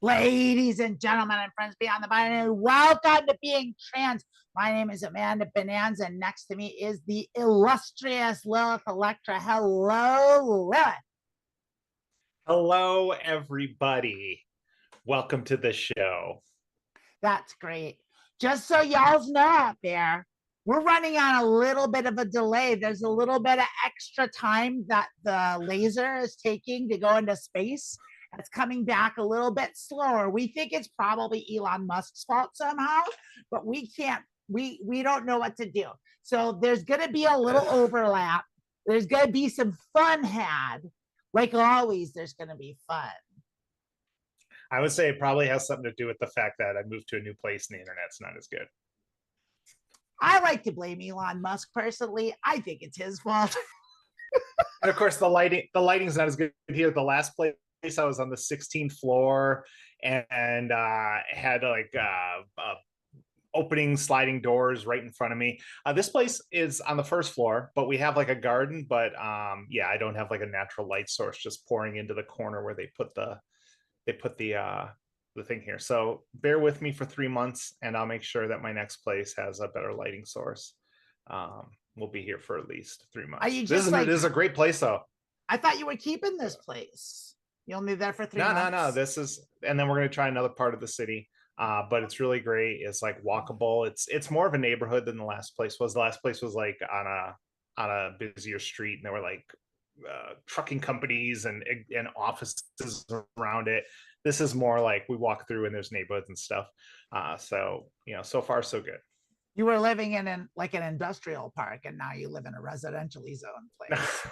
Ladies and gentlemen and friends beyond the binary, welcome to Being Trans. My name is Amanda Bonanza, and next to me is the illustrious Lilith Elektra. Hello, Lilith. Hello, everybody. Welcome to the show. That's great. Just so y'all know out there, we're running on a little bit of a delay. There's a little bit of extra time that the laser is taking to go into space. It's coming back a little bit slower. We think it's probably Elon Musk's fault somehow, but we don't know what to do. So there's going to be a little overlap. There's going to be some fun had. Like always, there's going to be fun. I would say it probably has something to do with the fact that I moved to a new place and the internet's not as good. I like to blame Elon Musk personally. I think it's his fault. And of course, the lighting's not as good here. The last place I was on the 16th floor and had like opening sliding doors right in front of me. This place is on the first floor, but we have like a garden. But yeah, I don't have like a natural light source just pouring into the corner where they put the thing here. So bear with me for 3 months, and I'll make sure that my next place has a better lighting source. We'll be here for at least 3 months. This is a great place, though. I thought you were keeping this place. You only there for 3 months? No. This is, and then we're going to try another part of the city. But it's really great. It's like walkable. It's more of a neighborhood than the last place was. The last place was like on a busier street, and there were like trucking companies and offices around it. This is more like we walk through and there's neighborhoods and stuff. So so far so good. You were living in an industrial park, and now you live in a residentially zoned place.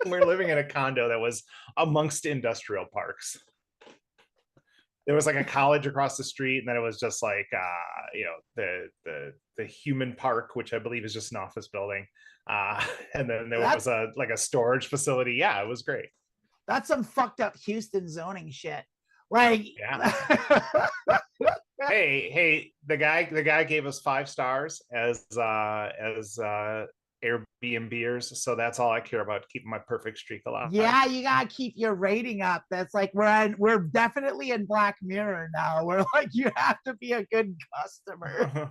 We're living in a condo that was amongst industrial parks. There was like a college across the street, and then it was just like the human park, which I believe is just an office building, and then there was a storage facility. Yeah, it was great. That's some fucked up Houston zoning shit. Like, yeah. hey, the guy gave us 5 stars as Airbnbers, so that's all I care about, keeping my perfect streak alive. Yeah, you gotta keep your rating up. That's like we're definitely in Black Mirror now. We're like, you have to be a good customer.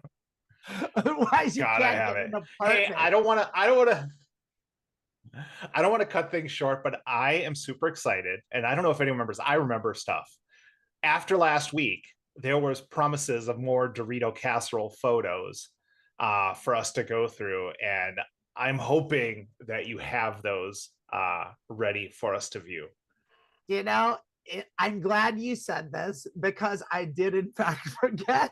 Otherwise, you can't have it. Hey, I don't want to cut things short, but I am super excited, and I don't know if anyone remembers. I remember stuff. After last week, there was promises of more Dorito casserole photos for us to go through, and I'm hoping that you have those ready for us to view. I'm glad you said this, because I did in fact forget.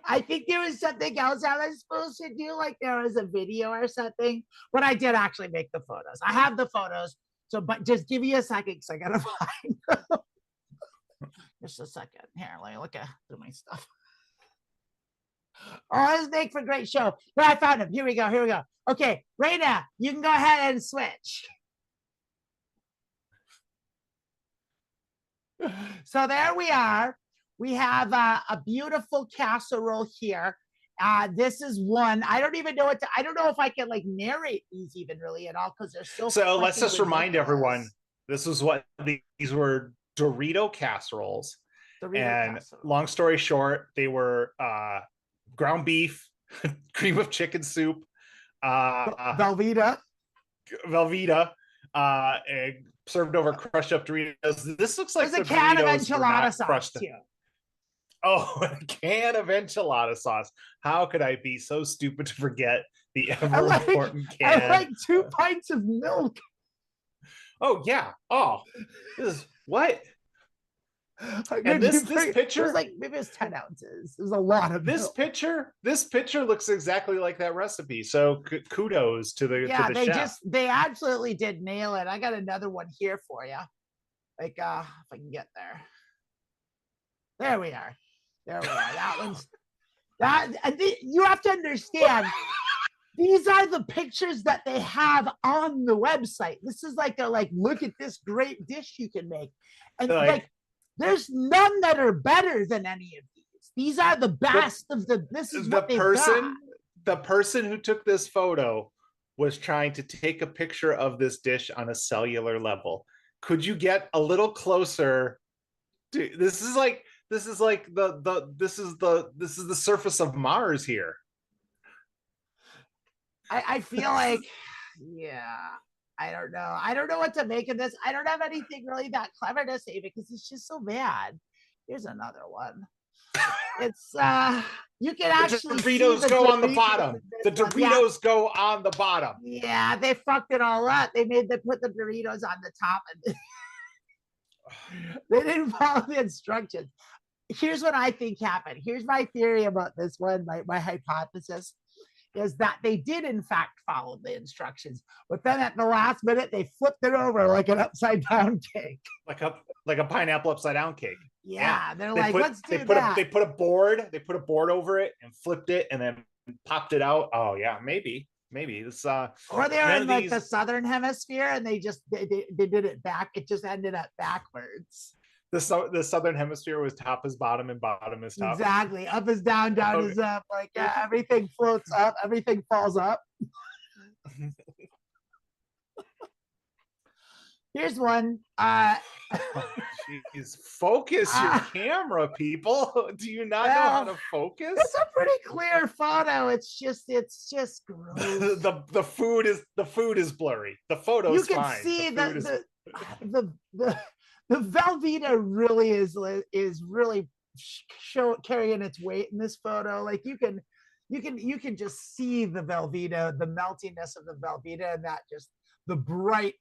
I think there was something else I was supposed to do, like there was a video or something, but I did actually make the photos. I have the photos, but just give me a second because I gotta find them. Just a second. Here, let me look through my stuff. Oh, this make for a great show. But I found him. Here we go. Okay, right now, you can go ahead and switch. So there we are. We have a beautiful casserole here. This is one. I don't even know I don't know if I can like narrate these even really at all, because they're so let's just remind everyone, this is what these were: Dorito casseroles. Long story short, they were ground beef, cream of chicken soup, Velveeta, served over crushed up Doritos. This looks like there's a can of enchilada sauce too. Oh, a can of enchilada sauce. How could I be so stupid to forget the ever important can? I like 2 pints of milk. Oh yeah. Oh, this is what? And this picture was like maybe it's 10 ounces. There's a lot of this milk. This picture looks exactly like that recipe. So kudos to the chef. They absolutely did nail it. I got another one here for you. Like if I can get there. There we are. That one's you have to understand. These are the pictures that they have on the website. This is like look at this great dish you can make. And like there's none that are better than any of these. These are the best this is what they've got. The person who took this photo was trying to take a picture of this dish on a cellular level. Could you get a little closer Dude, this is like the surface of Mars here. I feel like, yeah, I don't know. I don't know what to make of this. I don't have anything really that clever to say because it's just so bad. Here's another one. It's you can The actually see Doritos the go on the Doritos bottom. in this The one. Yeah, Doritos go on the bottom. yeah, they fucked it all up. They put the Doritos on the top and they didn't follow the instructions. Here's what I think happened. Here's my theory about this one. My hypothesis is that they did in fact follow the instructions, but then at the last minute they flipped it over like an upside down cake. Like a pineapple upside down cake. Yeah, they're like, let's do that. that. They put a board over it and flipped it and then popped it out. Oh yeah, maybe this Or they're in like the southern hemisphere and they did it back. It just ended up backwards. The southern hemisphere was top is bottom and bottom is top. Exactly. Up is down, down is up. Like everything floats up, everything falls up. Here's one. Jeez, focus your camera, people. Do you not know how to focus? It's a pretty clear photo. It's just gross. the food is blurry. The photo is fine. You can see the Velveeta really is really carrying its weight in this photo. Like you can just see the Velveeta, the meltiness of the Velveeta, and that just the bright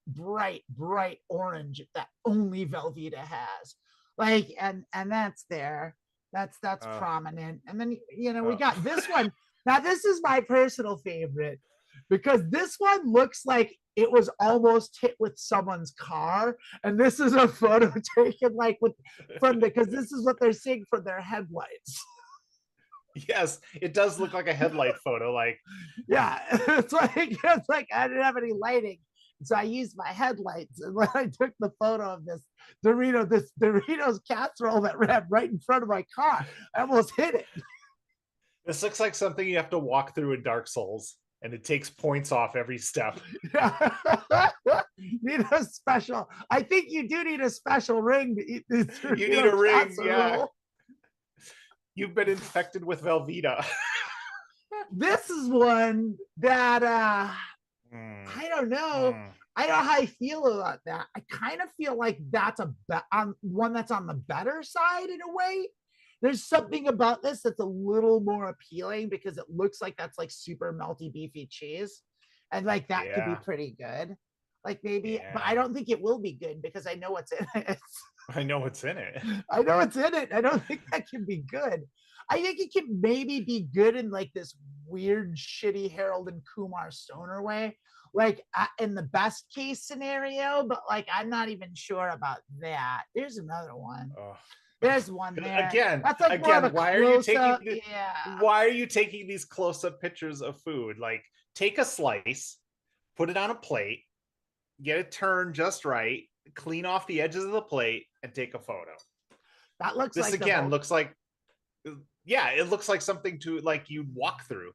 orange that only Velveeta has. Like and that's there. That's prominent. And then we got this one. Now this is my personal favorite because this one looks like it was almost hit with someone's car, and this is a photo taken like because this is what they're seeing from their headlights. Yes, it does look like a headlight photo. Like, yeah, it's like I didn't have any lighting, so I used my headlights. And when I took the photo of this Doritos casserole that ran right in front of my car, I almost hit it. This looks like something you have to walk through in Dark Souls, and it takes points off every step. Need a special. I think you do need a special ring to eat this. You need a ring, yeah. You've been infected with Velveeta. This is one that I don't know. I don't know how I feel about that. I kind of feel like that's one that's on the better side in a way. There's something about this that's a little more appealing because it looks like that's like super melty beefy cheese, and like that could be pretty good. Like maybe, but I don't think it will be good because I know what's in it. I know what's in it. I know it's in it. I don't think that can be good. I think it can maybe be good in like this weird, shitty Harold and Kumar Stoner way, like in the best case scenario. But like, I'm not even sure about that. There's another one. Oh. There's one there. Again, that's like why are you taking these close-up pictures of food? Like, take a slice, put it on a plate, get it turned just right, clean off the edges of the plate, and take a photo. That looks this like again looks like, yeah, it looks like something to like you'd walk through.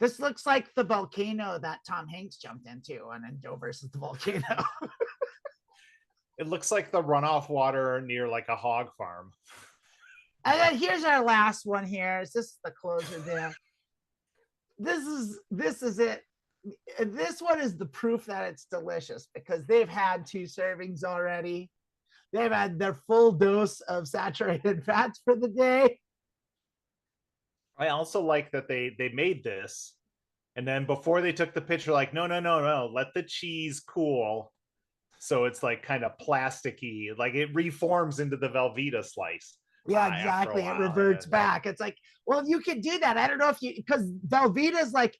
This looks like the volcano that Tom Hanks jumped into on Joe versus the volcano. It looks like the runoff water near like a hog farm. And then here's our last one here. Is this the closer there? This is it. This one is the proof that it's delicious because they've had 2 servings already. They've had their full dose of saturated fats for the day. I also like that they made this, and then before they took the picture, like, no, let the cheese cool. So it's like kind of plasticky, like it reforms into the Velveeta slice. Yeah, exactly. It reverts back. It's like, well, you can do that. I don't know if you, because Velveeta is like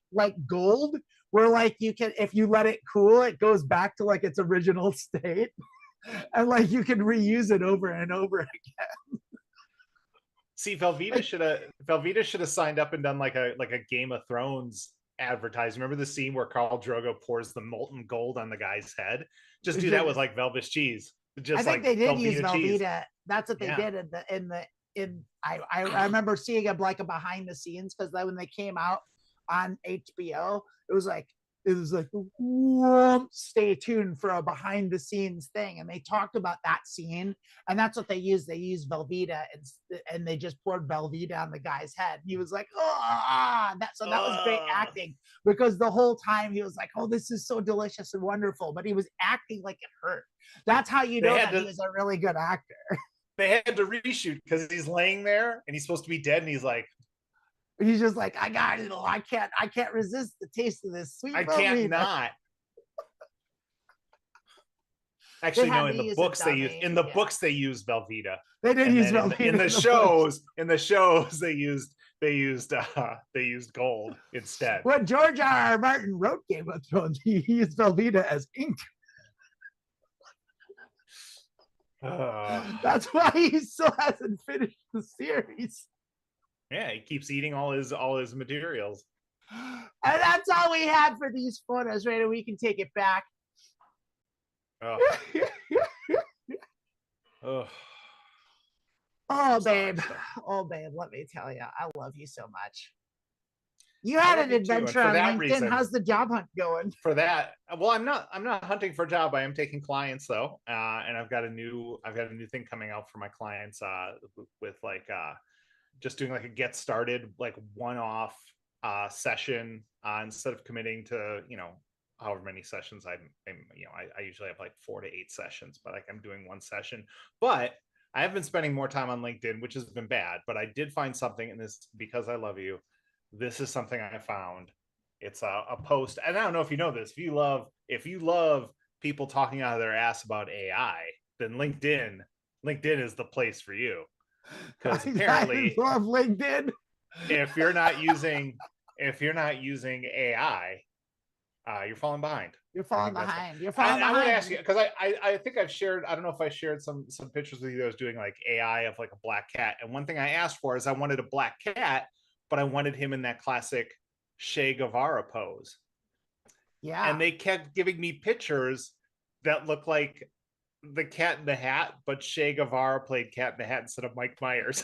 gold, where like you can, if you let it cool, it goes back to like its original state, and like you can reuse it over and over again. See, Velveeta should have signed up and done like a Game of Thrones advertising. Remember the scene where Khal Drogo pours the molten gold on the guy's head? Just do that with like Velveeta cheese. Just I think they did use Velveeta. Cheese. That's what they did I remember seeing a behind the scenes because when they came out on HBO, it was like it was like, whoop, stay tuned for a behind the scenes thing. And they talked about that scene, and that's what they used. They used Velveeta, and they just poured Velveeta on the guy's head. He was like, oh, that was great acting, because the whole time he was like, oh, this is so delicious and wonderful, but he was acting like it hurt. That's how you know that he was a really good actor. They had to reshoot because he's laying there and he's supposed to be dead, and he's just like, I got it. I can't resist the taste of this sweet. I can't not. Actually, no. In the books they use books they use Velveeta. They did use Velveeta in the shows. In the shows they used gold instead. When George R.R. Martin wrote Game of Thrones, he used Velveeta as ink. That's why he still hasn't finished the series. Yeah, he keeps eating all his materials. And that's all we had for these photos, right? And we can take it back. Oh, oh babe. Oh, babe, let me tell you, I love you so much. You had an adventure on LinkedIn. Reason, how's the job hunt going? For that, well, I'm not hunting for a job. I am taking clients though, and I've got a new thing coming out for my clients with like just doing like a get started, like one-off session instead of committing to however many sessions I usually have like 4 to 8 sessions, but like I'm doing one session. But I have been spending more time on LinkedIn, which has been bad. But I did find something in this because I love you. This is something I found. It's a post, and I don't know if you know this. If you love people talking out of their ass about AI, then LinkedIn is the place for you. Because apparently, I love LinkedIn. If you're not using AI, you're falling behind. You're falling behind. I want to ask you, because I think I've shared. I don't know if I shared some pictures with you that I was doing like AI of like a black cat. And one thing I asked for is I wanted a black cat, but I wanted him in that classic Che Guevara pose. Yeah. And they kept giving me pictures that look like the Cat in the Hat, but Che Guevara played Cat in the Hat instead of Mike Myers.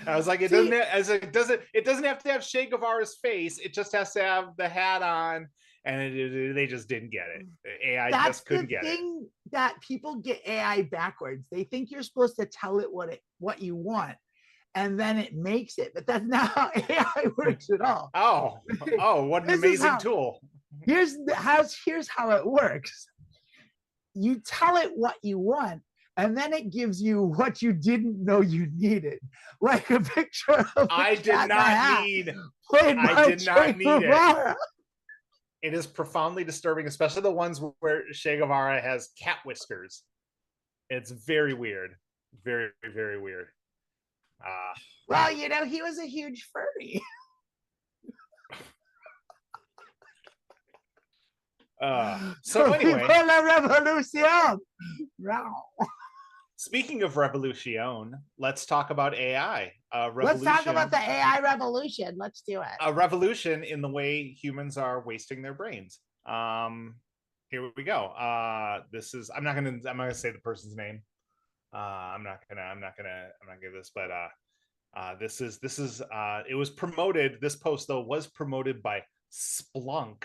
I was like, it doesn't have to have Che Guevara's face. It just has to have the hat on, and they just didn't get it. AI just couldn't get it. That's the thing that people get AI backwards. They think you're supposed to tell it what you want, and then it makes it. But that's not how AI works at all. Oh, what an amazing tool. Here's how it works. You tell it what you want, and then it gives you what you didn't know you needed, like a picture of I did not need it. It is profoundly disturbing, especially the ones where Che Guevara has cat whiskers. It's very weird. Very, very weird. Well, he was a huge furry. So anyway, revolution. Speaking of revolution, let's talk about AI. Let's talk about the AI revolution. Let's do it. A revolution in the way humans are wasting their brains. Here we go. This is. I'm not gonna say the person's name. I'm not gonna give this, but this is. It was promoted. This post though was promoted by Splunk.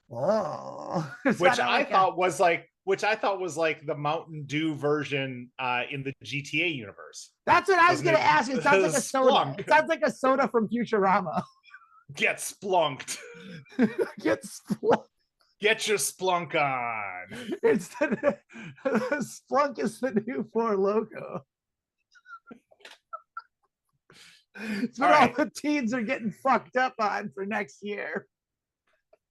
Oh, which I thought was like the Mountain Dew version in the GTA universe. That's what I was going to ask. It sounds like a soda. It sounds like a soda from Futurama. Get splunked. Get splunked. Get your Splunk on. Splunk is the new Four logo. It's what all the teens are getting fucked up on for next year.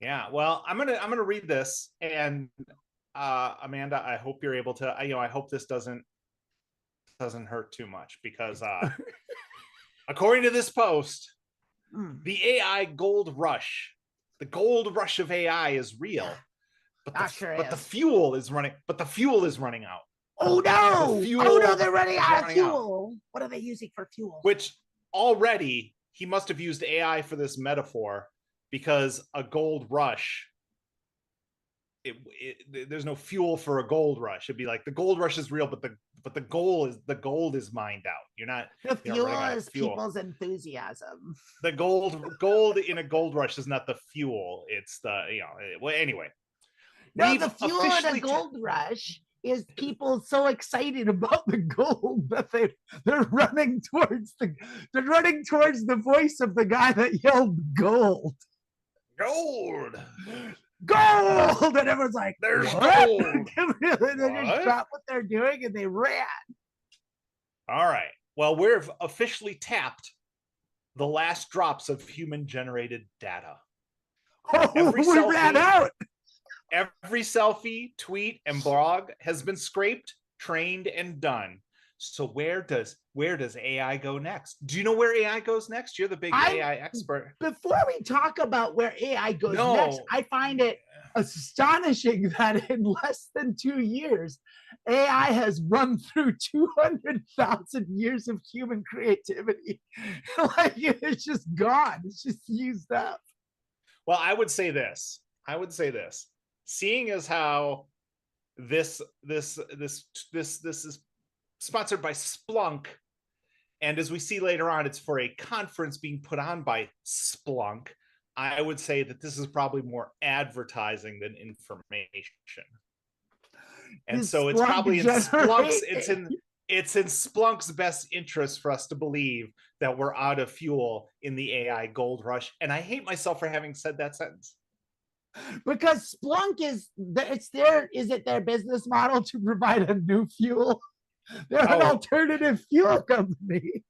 Yeah, well, I'm gonna read this, and Amanda, I hope you're able to. I hope this doesn't hurt too much, because according to this post, the AI gold rush, the gold rush of AI is real, but the fuel is running. But the fuel is running out. Oh no! They're running out of fuel. What are they using for fuel? Which already he must have used AI for this metaphor. Because a gold rush, there's no fuel for a gold rush. It'd be like the gold rush is real, but the but the gold is mined out. You're not The you're not fuel running out of is fuel. people's enthusiasm. The gold in a gold rush is not the fuel. It's the well, anyway. No, We've the fuel in a officially gold rush is people so excited about the gold that they're running towards the voice of the guy that yelled gold. gold. Gold! And everyone's like, There's what? gold. They What? just dropped what they're doing and they ran. All right. Well, we've officially tapped the last drops of human generated data. Oh, Every we ran selfie- out. Every selfie, tweet, and blog has been scraped, trained, and done. So where does AI go next? Do you know where AI goes next? You're the big AI expert. Before we talk about where AI goes No. next, I find it astonishing that in less than 2 years, AI has run through 200,000 years of human creativity. Like it's just gone. It's just used up. Well, I would say this. Seeing as how this is sponsored by Splunk, and as we see later on, it's for a conference being put on by Splunk. I would say that this is probably more advertising than information. And so it's probably in Splunk's, it's in Splunk's best interest for us to believe that we're out of fuel in the AI gold rush. And I hate myself for having said that sentence. Because Splunk is their business model to provide a new fuel? They're an alternative fuel company.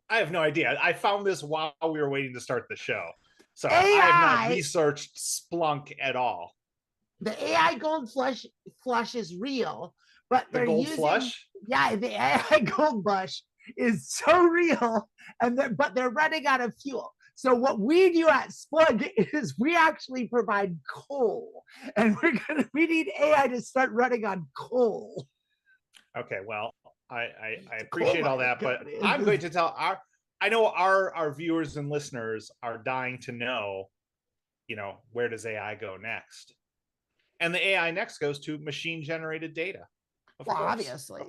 I have no idea. I found this while we were waiting to start the show. So AI, I have not researched Splunk at all. The AI gold flush is real, but the gold flush? Yeah, the AI gold flush is so real, but they're running out of fuel. So what we do at Splunk is we actually provide coal, and we need AI to start running on coal. Okay, well, I appreciate all that, but I'm going to tell I know our viewers and listeners are dying to know, where does AI go next? And the AI next goes to machine generated data. Of course. Obviously.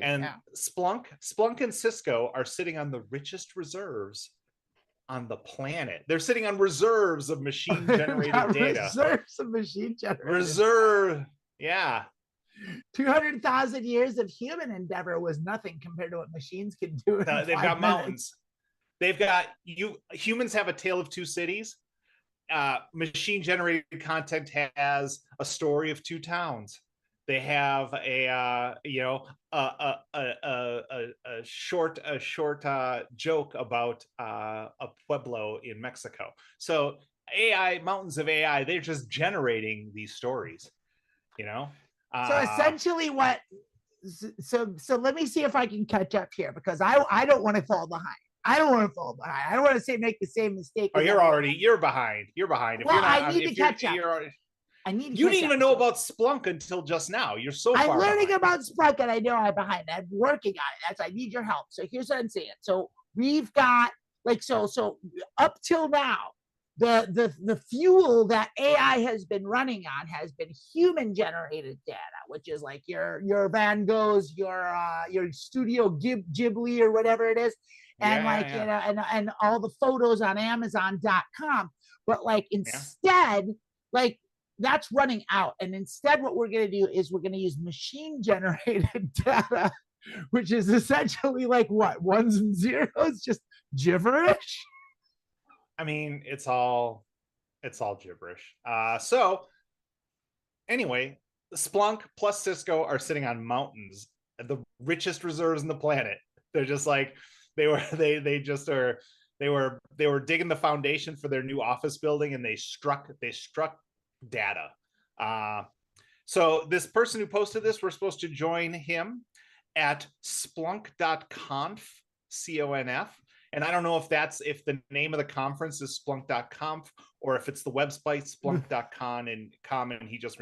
And yeah. Splunk and Cisco are sitting on the richest reserves on the planet. They're sitting on reserves of machine generated data. Reserves of machine generated. Reserve. Yeah. 200,000 years of human endeavor was nothing compared to what machines can do. They've got mountains. They've got humans have a tale of two cities. Machine generated content has a story of two towns. They have a short joke about a pueblo in Mexico. So mountains of AI, they're just generating these stories, So essentially so let me see if I can catch up here, because I don't want to fall behind. I don't want to make the same mistake. Oh, you're behind. You're behind. Well, I need to catch up. You didn't even know about Splunk until just now. You're so far behind. I'm learning about Splunk, and I know I'm behind. I'm working on it. I need your help. So here's what I'm saying. So we've got so up till now, the fuel that AI has been running on has been human generated data, which is like your Van Goghs, your Studio Ghibli or whatever it is, and and all the photos on Amazon.com. But instead, that's running out. And instead, what we're going to do is we're going to use machine generated data, which is essentially ones and zeros, just gibberish. I mean, it's all gibberish. So anyway, Splunk plus Cisco are sitting on mountains, the richest reserves in the planet. They're just they were digging the foundation for their new office building, and they struck data. So this person who posted this, we're supposed to join him at splunk.conf, CONF. And I don't know if the name of the conference is splunk.conf or if it's the website splunk.com and he just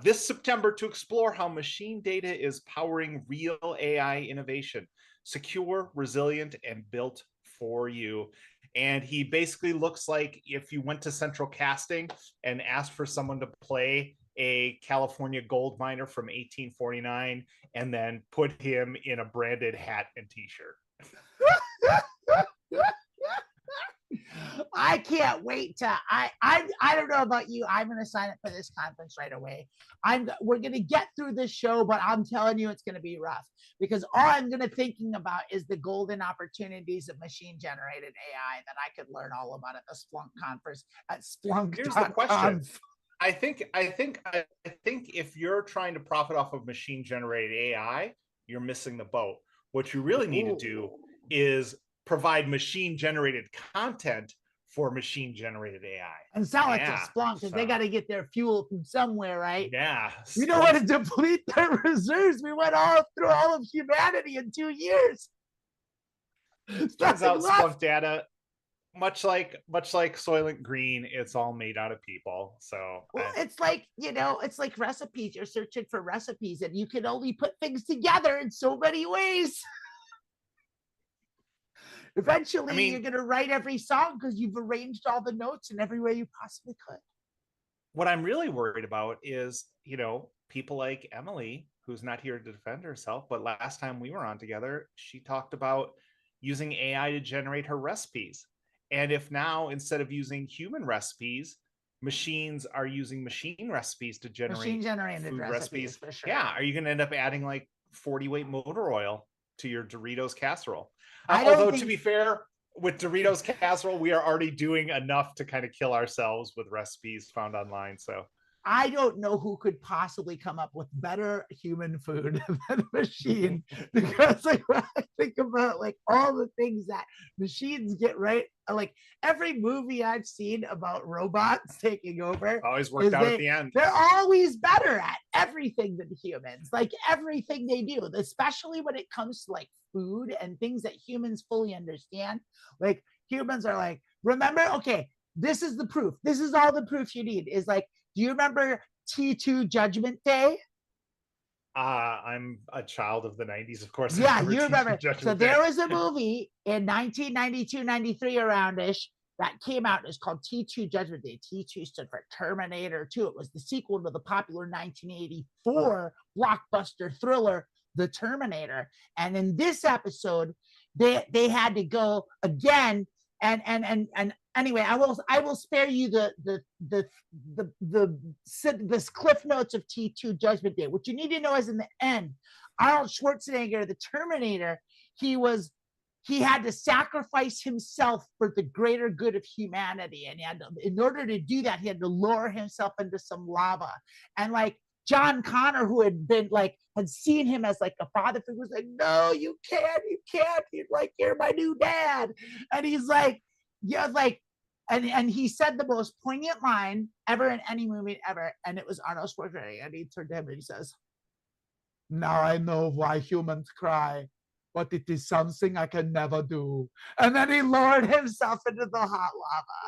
this September to explore how machine data is powering real AI innovation, secure, resilient, and built for you. And he basically looks like if you went to Central Casting and asked for someone to play a California gold miner from 1849 and then put him in a branded hat and t-shirt. I can't wait to I don't know about you. I'm gonna sign up for this conference right away. We're gonna get through this show, but I'm telling you it's gonna be rough because all I'm gonna thinking about is the golden opportunities of machine generated AI that I could learn all about at the Splunk conference at Splunk. Here's the question. I think if you're trying to profit off of machine generated AI, you're missing the boat. What you really need to do is provide machine generated content for machine generated AI and sell it to Splunk because they got to get their fuel from somewhere, right? Yeah. You don't want to deplete their reserves. We went through all of humanity in 2 years. Turns out Splunk data, much like Soylent Green, it's all made out of people. So it's like, it's like recipes. You're searching for recipes and you can only put things together in so many ways. Eventually, you're going to write every song because you've arranged all the notes in every way you possibly could. What I'm really worried about is, people like Emily, who's not here to defend herself, but last time we were on together, she talked about using AI to generate her recipes. And if now, instead of using human recipes, machines are using machine recipes to generate machine-generated food recipes, for sure. Yeah, are you going to end up adding like 40-weight motor oil to your Doritos casserole? To be fair, with Doritos casserole, we are already doing enough to kind of kill ourselves with recipes found online. So I don't know who could possibly come up with better human food than a machine, because like when I think about like all the things that machines get right, like every movie I've seen about robots taking over always worked out at the end. They're always better at everything than humans, like everything they do, especially when it comes to like food and things that humans fully understand. Like humans are like, remember, okay, this is the proof. This is all the proof you need is like, do you remember T2 Judgment Day? I'm a child of the 90s, of course. Yeah, you remember. So there was a movie in 1992, 93 around-ish that came out. It's called T2 Judgment Day. T2 stood for Terminator 2. It was the sequel to the popular 1984 blockbuster thriller, The Terminator. And in this episode, they had to go again and anyway, I will spare you the cliff notes of T2 Judgment Day. What you need to know is in the end, Arnold Schwarzenegger, the Terminator, he had to sacrifice himself for the greater good of humanity, and in order to do that, he had to lower himself into some lava. And like John Connor, who had seen him as like a father figure, was like, no, you can't. He's like, you're my new dad. And he's like, yeah, like, and he said the most poignant line ever in any movie ever. And it was Arnold Schwarzenegger. And he turned to him and he says, now I know why humans cry, but it is something I can never do. And then he lowered himself into the hot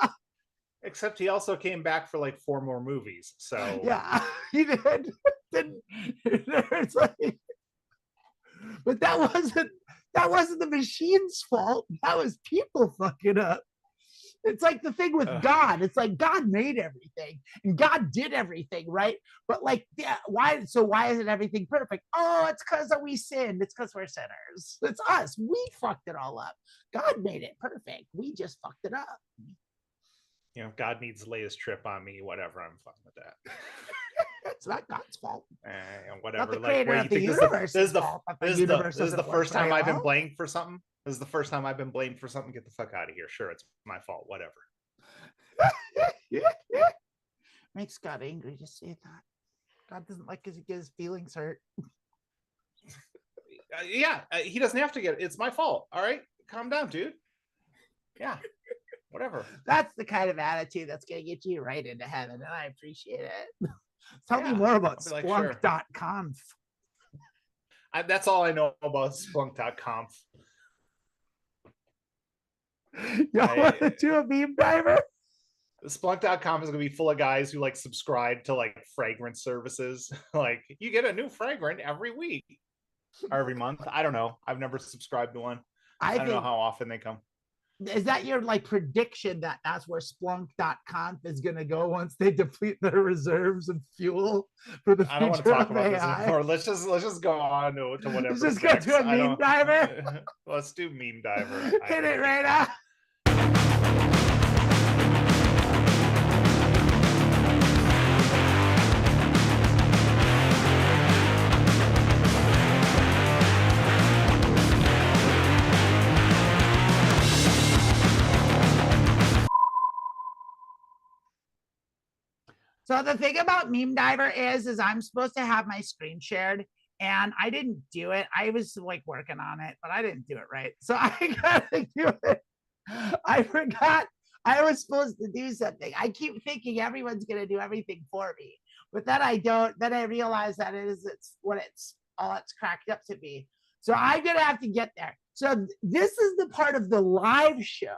lava. Except he also came back for like 4 more movies. So yeah, he did. It's like, but that wasn't the machine's fault. That was people fucking up. It's like the thing with God. It's like God made everything and God did everything, right? But like, yeah, why isn't everything perfect? Oh, it's because we sinned. It's because we're sinners. It's us. We fucked it all up. God made it perfect. We just fucked it up. God needs to lay his trip on me, whatever. I'm fine with that. It's not God's fault. Whatever. Not the creator of the universe. This is the first time I've been blamed for something. This is the first time I've been blamed for something. Get the fuck out of here. Sure, it's my fault. Whatever. Makes God angry to say that. God doesn't like because he gets his feelings hurt. He doesn't have to get it. It's my fault. All right, calm down, dude. Yeah. Whatever. That's the kind of attitude that's going to get you right into heaven, and I appreciate it. Tell me more about Splunk.conf. That's all I know about Splunk.conf. Y'all want to do a meme diver? Splunk.com is going to be full of guys who like subscribe to like fragrance services. Like you get a new fragrance every week or every month. I don't know. I've never subscribed to one. I don't know how often they come. is that your like prediction that that's where Splunk.conf is going to go once they deplete their reserves and fuel for the I don't want to future talk of about this AI? anymore. Let's just go on to Let's whatever's just go next. to a I meme don't. diver. Let's do meme diver. Hit it, Raina. So the thing about Meme Diver is I'm supposed to have my screen shared, and I didn't do it. I was like working on it, but I didn't do it right. So I gotta do it. I forgot I was supposed to do something. I keep thinking everyone's gonna do everything for me, but then I don't. Then I realize that it's what it's all it's cracked up to be. So I'm gonna have to get there. So this is the part of the live show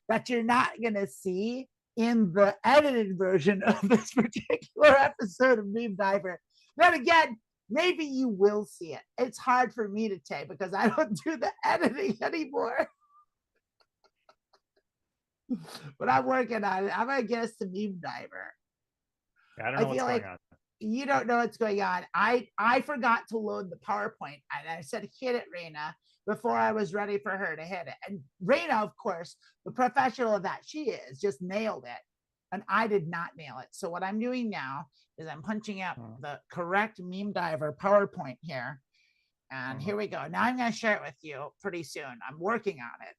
that you're not gonna see in the edited version of this particular episode of Meme Diver. Then again, maybe you will see it. It's hard for me to say because I don't do the editing anymore. But I'm working on it. I'm gonna get us to Meme Diver. Yeah, I don't know what's going on. You don't know what's going on. I forgot to load the PowerPoint, and I said hit it, Raina, before I was ready for her to hit it. And Raina, of course, the professional that she is, just nailed it, and I did not nail it. So what I'm doing now is I'm punching out the correct Meme Diver PowerPoint here. And here we go. Now I'm going to share it with you pretty soon. I'm working on it.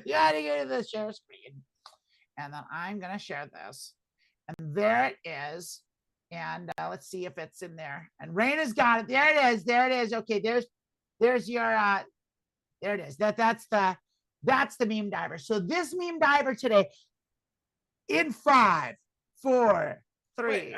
You got to go to the share screen. And then I'm going to share this. And there it is. And let's see if it's in there. And Raina's got it. There it is. There it is. Okay, there's your there it is. That's the Meme Diver. So this Meme Diver today in 5, 4, 3.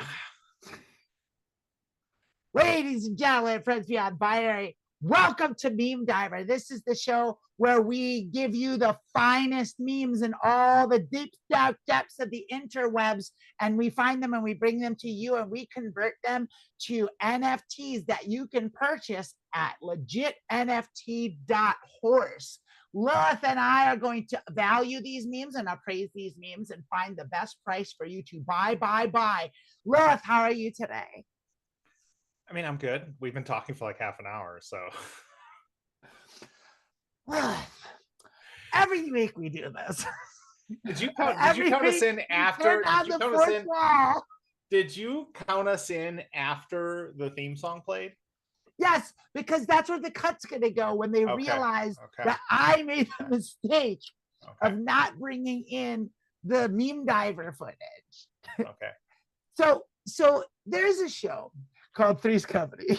Ladies and gentlemen, friends beyond binary, welcome to Meme Diver. This is the show where we give you the finest memes in all the deep dark depths of the interwebs, and we find them and we bring them to you, and we convert them to NFTs that you can purchase at legitnft.horse. Lilith and I are going to value these memes and appraise these memes and find the best price for you to buy. Lilith, how are you today? I mean, I'm good. We've been talking for like half an hour, so. Every week we do this. Did you count us in after? Did you count us in after the theme song played? Yes, because that's where the cut's going to go when they realize that I made the mistake of not bringing in the Meme Diver footage. Okay. So there's a show called Three's Company.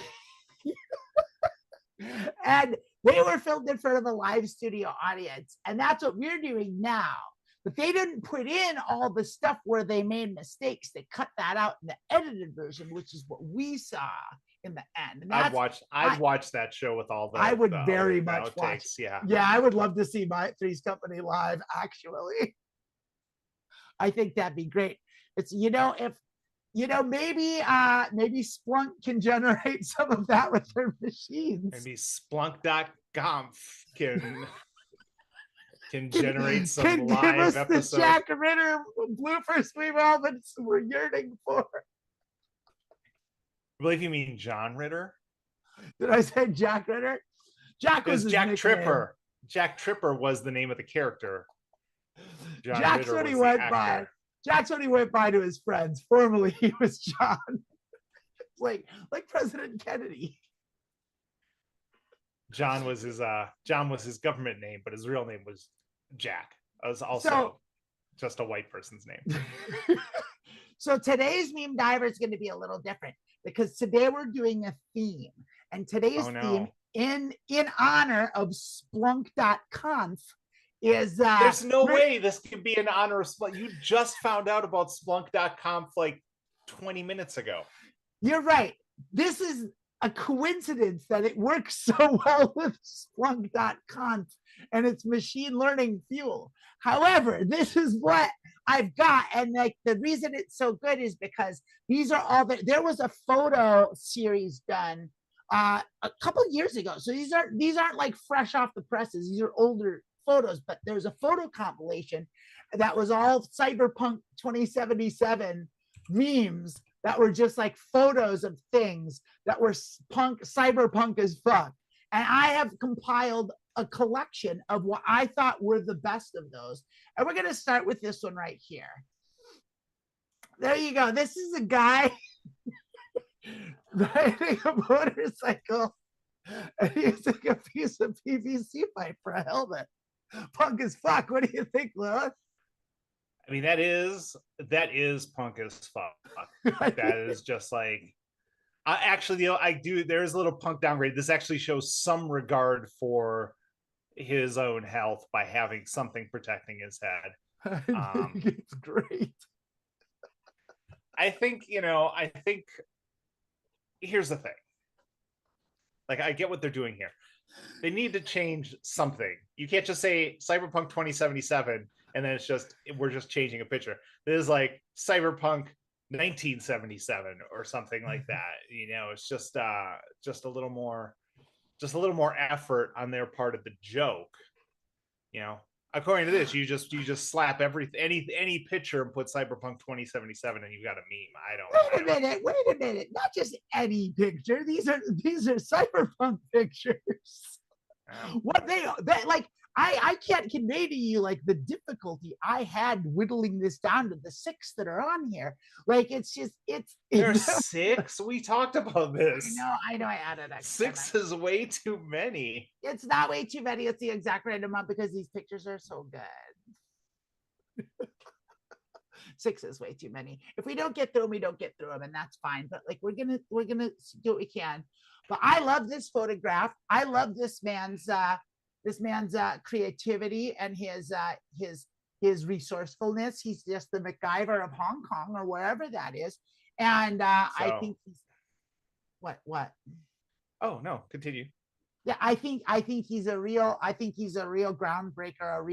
And they were filmed in front of a live studio audience. And that's what we're doing now. But they didn't put in all the stuff where they made mistakes. They cut that out in the edited version, which is what we saw in the end. And I'd watch that show with all the. I would very much watch. Yeah. Yeah, I would love to see my Three's Company live, actually. I think that'd be great. It's, maybe Splunk can generate some of that with their machines. Maybe Splunk.conf can generate some live give us episodes. The Jack Ritter bloopers we've all been we're yearning for. I believe you mean John Ritter. Did I say Jack Ritter? Jack was Jack nickname. Tripper. Jack Tripper was the name of the character. Jack's what he went by. Jack's what he went by to his friends. Formerly, he was John. like President Kennedy. John was his government name, but his real name was Jack. It was also just a white person's name. So today's Meme Diver is going to be a little different because today we're doing a theme, and today's theme in honor of Splunk.conf is there's no way this could be in honor of Splunk. You just found out about Splunk.conf like 20 minutes ago. You're right. This is a coincidence that it works so well with Splunk.conf and its machine learning fuel. However, this is what I've got, and like the reason it's so good is because these are all there was a photo series done a couple of years ago. So these aren't like fresh off the presses. These are older photos, but there's a photo compilation that was all Cyberpunk 2077 memes that were just like photos of things that were cyberpunk as fuck. And I have compiled a collection of what I thought were the best of those. And we're going to start with this one right here. There you go. This is a guy riding a motorcycle and using a piece of PVC pipe for a helmet. Punk as fuck. What do you think, Lilith? I mean, that is punk as fuck. That is just like, actually, I do. There's a little punk downgrade. This actually shows some regard for his own health by having something protecting his head. I think it's great. I think here's the thing. Like, I get what they're doing here. They need to change something. You can't just say Cyberpunk 2077 and then we're just changing a picture. This is like Cyberpunk 1977 or something like that. It's just a little more effort on their part of the joke. According to this, you just slap any picture and put Cyberpunk 2077 and you've got a meme. Wait a minute. Not just any picture. These are cyberpunk pictures. What they like, I can't convey to you like the difficulty I had whittling this down to the 6 that are on here. Like, there's 6. We talked about this. I know I added extra. 6 is way too many. It's not way too many. It's the exact right amount because these pictures are so good. 6 is way too many. If we don't get through them, we don't get through them, and that's fine. But like, we're gonna do what we can. But I love this photograph. I love this man's creativity and his resourcefulness. He's just the MacGyver of Hong Kong or wherever that is. And I think he's what? Oh no, continue. Yeah, I think he's a real groundbreaker, a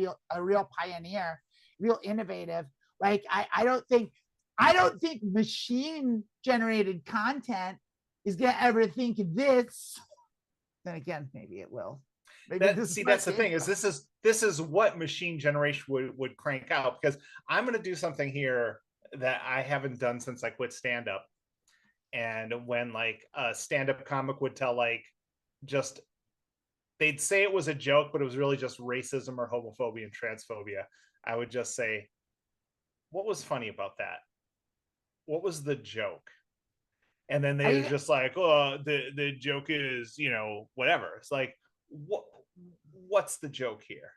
real pioneer, real innovative. Like, I don't think machine generated content is gonna ever think of this. Then again, maybe it will. That's the thing, is this is what machine generation would crank out, because I'm going to do something here that I haven't done since I quit stand-up. And when like a stand-up comic would tell, like, just they'd say it was a joke, but it was really just racism or homophobia and transphobia, I would just say, what was funny about that? What was the joke? And then they were just like, oh, the joke is, whatever. It's like, what's the joke here?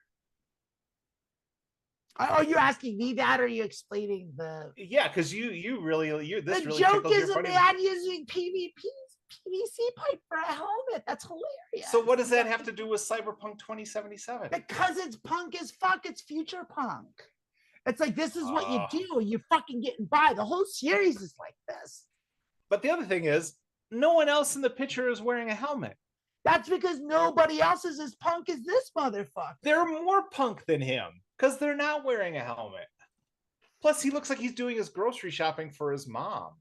Are you asking me that, or are you explaining the? Yeah, because this the really joke is a man using PVC pipe for a helmet. That's hilarious. So what does that have to do with Cyberpunk 2077? Because it's punk as fuck. It's future punk. It's like, this is what you do. You fucking getting by. The whole series is like this. But the other thing is, no one else in the picture is wearing a helmet. That's because nobody else is as punk as this motherfucker. They're more punk than him because they're not wearing a helmet. Plus, he looks like he's doing his grocery shopping for his mom.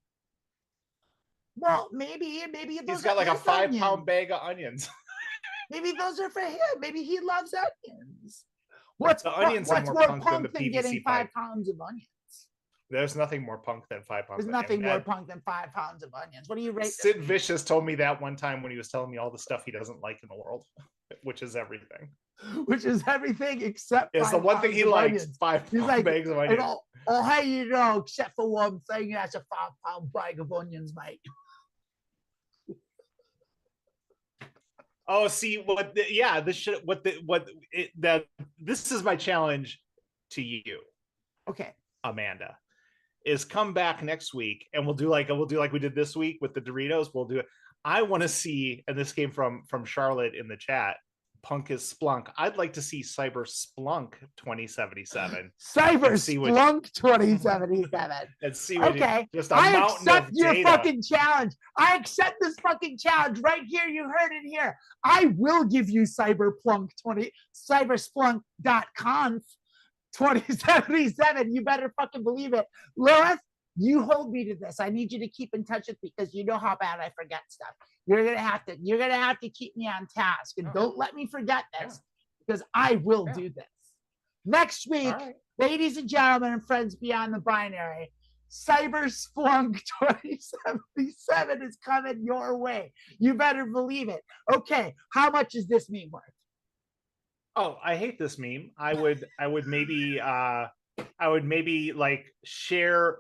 Well, maybe he's got like a 5-pound bag of onions. Maybe those are for him. Maybe he loves onions. What's more punk than getting 5 pounds of onions? There's nothing more punk than 5 pounds. There's nothing more punk than 5 pounds of onions. What do you rate? Sid Vicious told me that one time when he was telling me all the stuff he doesn't like in the world, which is everything. Which is everything except. It's the one thing he likes. 5 bags of onions. Hey, except for one thing, that's a 5-pound bag of onions, mate. Oh, see this is my challenge to you. Okay, Amanda, is come back next week and we'll do like we did this week with the Doritos. We'll do it. I want to see, and this came from Charlotte in the chat, punk is Splunk. I'd like to see Cyber Splunk 2077. Cyber Splunk 2077. And see what I accept your fucking challenge. I accept this fucking challenge right here. You heard it here. I will give you cybersplunk.conf 2077. You better fucking believe it. Lilith, you hold me to this. I need you to keep in touch with me because you know how bad I forget stuff. You're gonna have to keep me on task, and don't let me forget this. because I will Yeah. do this. Next week, right. ladies and gentlemen and friends beyond the binary, Cyberpunk 2077 is coming your way. You better believe it. Okay, how much is this meme worth? Oh, I hate this meme. I would maybe like share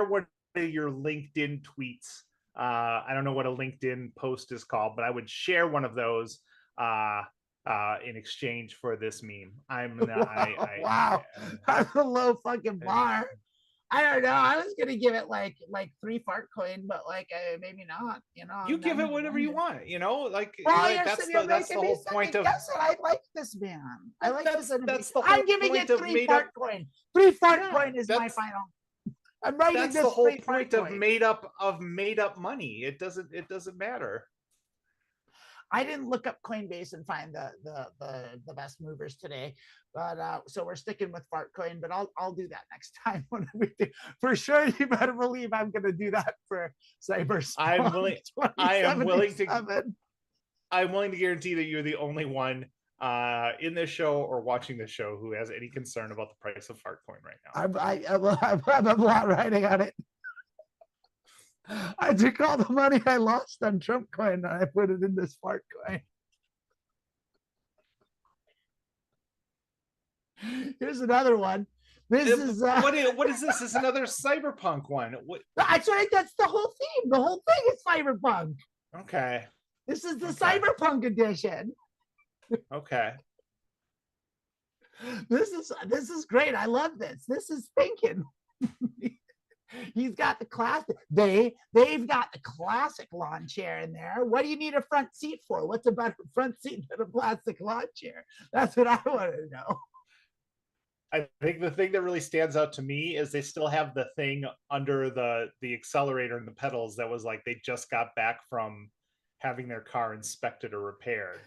one of your LinkedIn tweets. I don't know what a LinkedIn post is called, but I would share one of those in exchange for this meme. Wow, that's a low fucking bar. I don't know. I was gonna give it like 3 fart coin, but like maybe not. You know, you give it whatever you want. You know, like, that's the whole point of. I like this man. I like this. That's the whole I'm giving it 3 fart coin. 3 fart coin is my final. I'm writing that's this. The whole point of made up money. It doesn't matter. I didn't look up Coinbase and find the best movers today, but so we're sticking with Fartcoin. But I'll do that next time when we do. For sure, you better believe I'm going to do that for Cyberpunk. I'm willing to guarantee that you're the only one in this show or watching this show who has any concern about the price of Fartcoin right now. I'm a lot writing on it. I took all the money I lost on Trump coin and I put it in this fart coin. Here's another one. This is what is this? This is another Cyberpunk one. That's right. That's the whole theme. The whole thing is Cyberpunk. Okay. This is the Cyberpunk edition. Okay. This is great. I love this. This is thinking. He's got the classic. They've got the classic lawn chair in there. What do you need a front seat for? What's a better front seat than a plastic lawn chair? That's what I want to know. I think the thing that really stands out to me is they still have the thing under the accelerator and the pedals that was like they just got back from having their car inspected or repaired,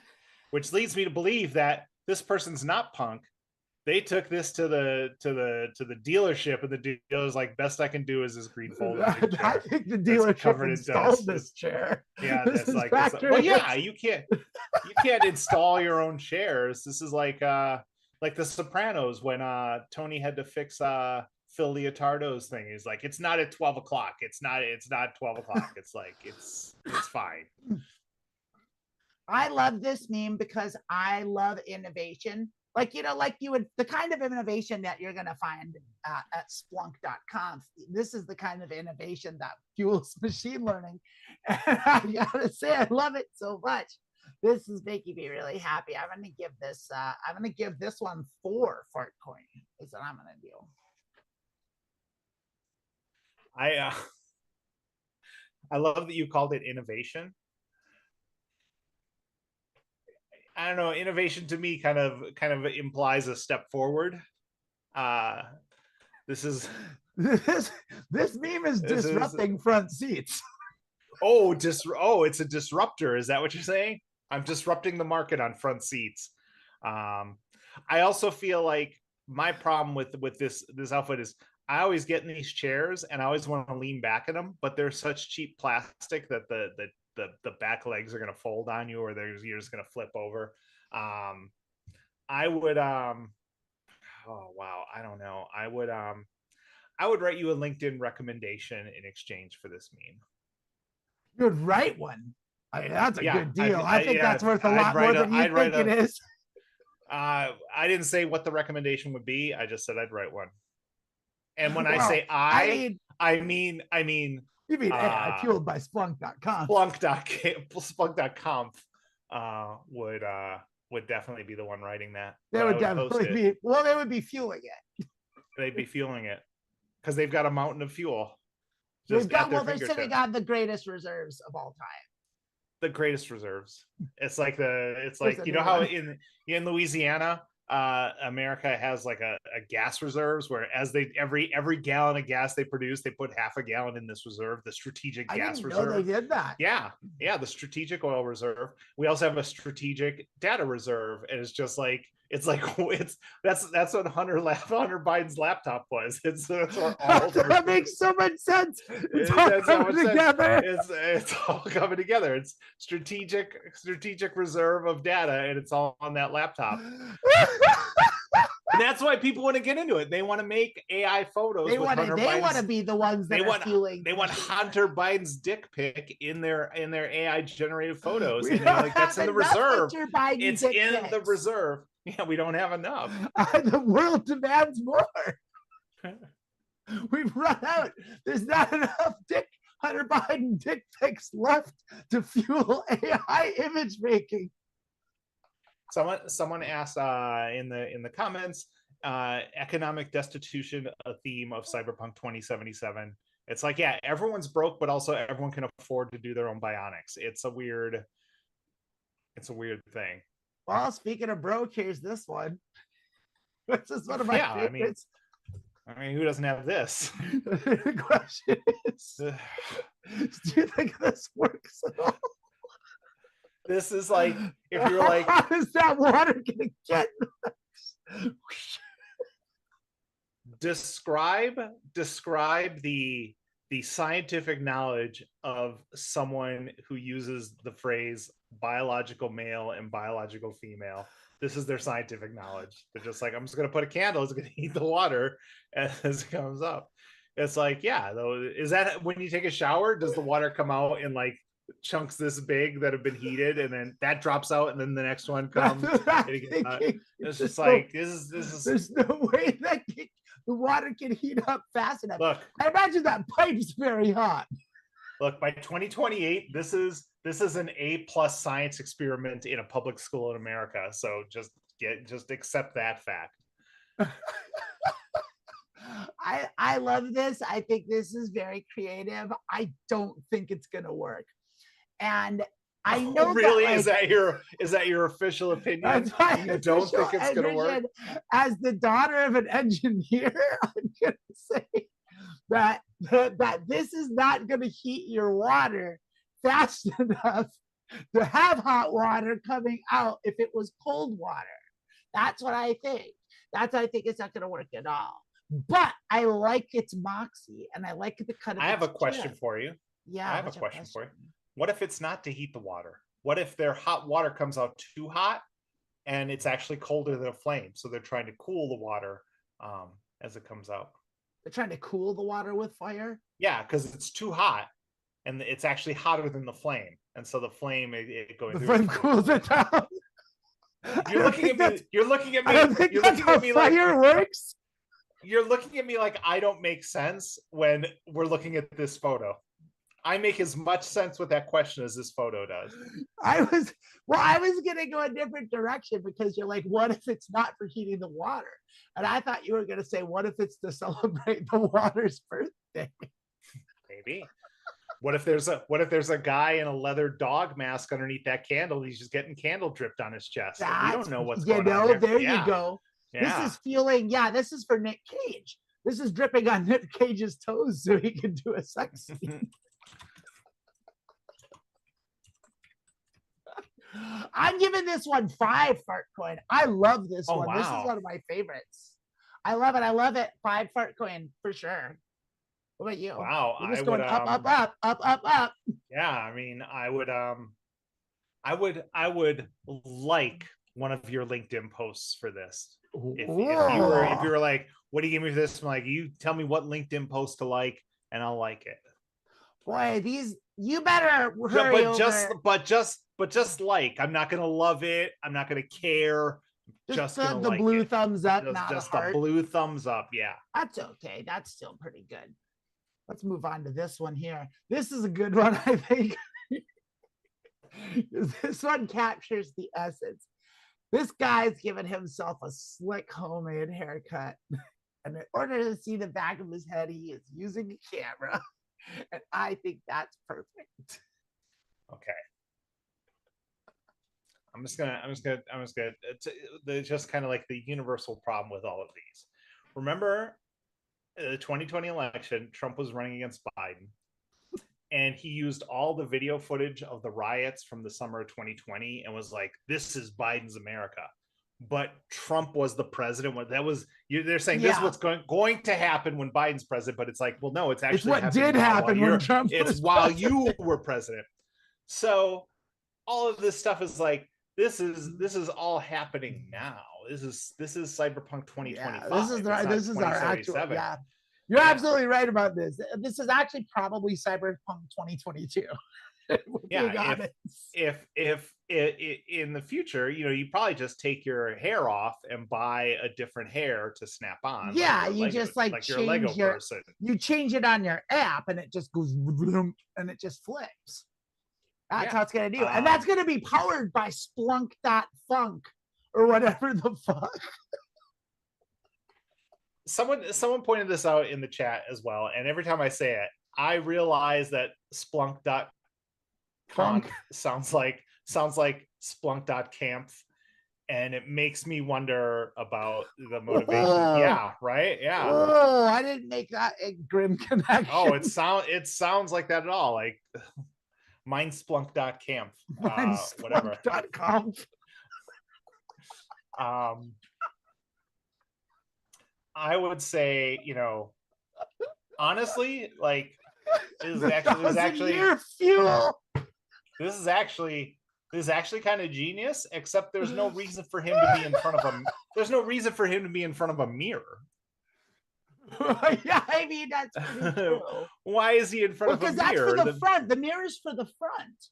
which leads me to believe that this person's not punk. They took this to the dealership, and the dealer's like, best I can do is this green folding chair. I think the dealership installed this chair. Yeah, that's like, well, yeah, you can't install your own chairs. This is like The Sopranos when Tony had to fix Phil Leotardo's thing. He's like, it's not at 12 o'clock. It's not 12 o'clock. It's like it's fine. I love this meme because I love innovation. Like, you know, like you would, the kind of innovation that you're going to find at splunk.com. This is the kind of innovation that fuels machine learning. And I gotta say, I love it so much. This is making me really happy. I'm going to give this, one 4 fart coin is what I'm going to do. I love that you called it innovation. I don't know. Innovation to me kind of implies a step forward. This meme is disrupting front seats. It's a disruptor. Is that what you're saying? I'm disrupting the market on front seats. I also feel like my problem with this outfit is I always get in these chairs and I always want to lean back in them, but they're such cheap plastic that the back legs are going to fold on you, or you're just going to flip over. I would I don't know. I would write you a LinkedIn recommendation in exchange for this meme. You would write one. That's a good deal. I think that's worth a lot more than you think it is. I didn't say what the recommendation would be. I just said I'd write one. And when I say I mean you mean AI fueled by Splunk.com. Splunk.com would definitely be the one writing that. They would definitely be. Well, they would be fueling it. They'd be fueling it because they've got a mountain of fuel. They said they got the greatest reserves of all time. The greatest reserves. It's like you know how in Louisiana, America has like a gas reserves where every gallon of gas they produce, they put half a gallon in this reserve, the strategic gas reserve. They did that. Yeah, the strategic oil reserve. We also have a strategic data reserve, and it's It's like that's what Hunter Biden's laptop was. That's what all That makes so much sense. It's all that's how coming much together. it's all coming together. It's strategic reserve of data, and it's all on that laptop. And that's why people want to get into it. They want to make AI photos. They want to be the ones that are fueling. They want Hunter Biden's dick pic in their AI generated photos, and they're like, that's in the reserve. It's in the reserve. Yeah, we don't have enough. The world demands more. We've run out. There's not enough Hunter Biden dick pics left to fuel AI image making. Someone asked in the comments, economic destitution, a theme of Cyberpunk 2077. It's like, yeah, everyone's broke, but also everyone can afford to do their own bionics. It's a weird thing. Well, speaking of broke, here's this one. This is one of my favorites. I mean, who doesn't have this? The question is, do you think this works at all? This is like, if you're like, how is that water gonna get? Describe the scientific knowledge of someone who uses the phrase biological male and biological female. This is their scientific knowledge. They're just like, I'm just going to put a candle, it's going to heat the water as it comes up. It's like, yeah, though, is that when you take a shower, does the water come out in like chunks this big that have been heated, and then that drops out, and then the next one comes? It's just like, this is there's no way that the water can heat up fast enough. Look, I imagine that pipe's very hot. Look, by 2028, this is an A+ science experiment in a public school in America. So just accept that fact. I love this. I think this is very creative. I don't think it's gonna work. And I know really is that your official opinion? You don't think it's gonna work? As the daughter of an engineer, I'm gonna say that this is not gonna heat your water fast enough to have hot water coming out if it was cold water. That's what I think. I think it's not gonna work at all. But I like its moxie, and I like the cut of I have a question for you. Yeah, I have a question for you. What if it's not to heat the water? What if their hot water comes out too hot and it's actually colder than a flame? So they're trying to cool the water as it comes out. They're trying to cool the water with fire? Yeah, because it's too hot and it's actually hotter than the flame. And so the flame going through. The flame cools it down. You're looking at me. You're looking at me. I don't think you're that's looking how at me fire like works. You're looking at me like I don't make sense when we're looking at this photo. I make as much sense with that question as this photo does. I was gonna go a different direction because you're like, what if it's not for heating the water? And I thought you were gonna say, what if it's to celebrate the water's birthday? Maybe. What if there's a guy in a leather dog mask underneath that candle? He's just getting candle dripped on his chest. We don't know what's going on. There you go. Yeah. This is fueling. Yeah, this is for Nick Cage. This is dripping on Nick Cage's toes so he can do a sex scene. I'm giving this one 5 fart coin. I love this one. Wow. This is one of my favorites. I love it. 5 fart coin for sure. What about you? Wow. We're just going up. Yeah, I mean, I would like one of your LinkedIn posts for this. If you were like, what do you give me for this? I'm like, you tell me what LinkedIn post to like, and I'll like it. Boy, you better hurry over. But just like, I'm not gonna love it. I'm not gonna care. Just the like blue it. thumbs up, just a heart. The blue thumbs up. Yeah, that's okay. That's still pretty good. Let's move on to this one here. This is a good one, I think. This one captures the essence. This guy's giving himself a slick homemade haircut. And in order to see the back of his head, he is using a camera. And I think that's perfect. Okay. I'm just gonna it's just kind of like the universal problem with all of these. Remember the 2020 election, Trump was running against Biden, and he used all the video footage of the riots from the summer of 2020 and was like, this is Biden's America. but Trump was the president. That was they're saying this is Yeah. what's going to happen when Biden's president, but it's like, well, no, it's It's actually what happening did now while happen when Trump it's was while president. you were president. So all of this stuff is like, this is all happening now. This is Cyberpunk 2025. Yeah, this is our actual. Yeah, you're Yeah. absolutely right about this. This is actually probably Cyberpunk 2022. Yeah, if in the future, you know, you probably just take your hair off and buy a different hair to snap on. Yeah, like you Lego, just like you're a Lego change your, person. you change it on your app and it just goes and it just flips. That's how it's gonna do. And that's gonna be powered by Splunk.funk or whatever the fuck. Someone pointed this out in the chat as well, and every time I say it, I realize that Splunk.conf sounds like Splunk.camp, and it makes me wonder about the motivation. Yeah, right. Yeah. Oh, I didn't make that a grim connection. Oh, it sounds like that at all. Like Mindsplunk.camp, whatever. Conf. I would say, you know, honestly, like this is actually fuel. This is actually kind of genius, except there's no reason for him to be in front of a there's no reason for him to be in front of a mirror. Yeah, I mean, that's pretty true. Why is he in front of a mirror? Because that's for the front. The mirror's for the front.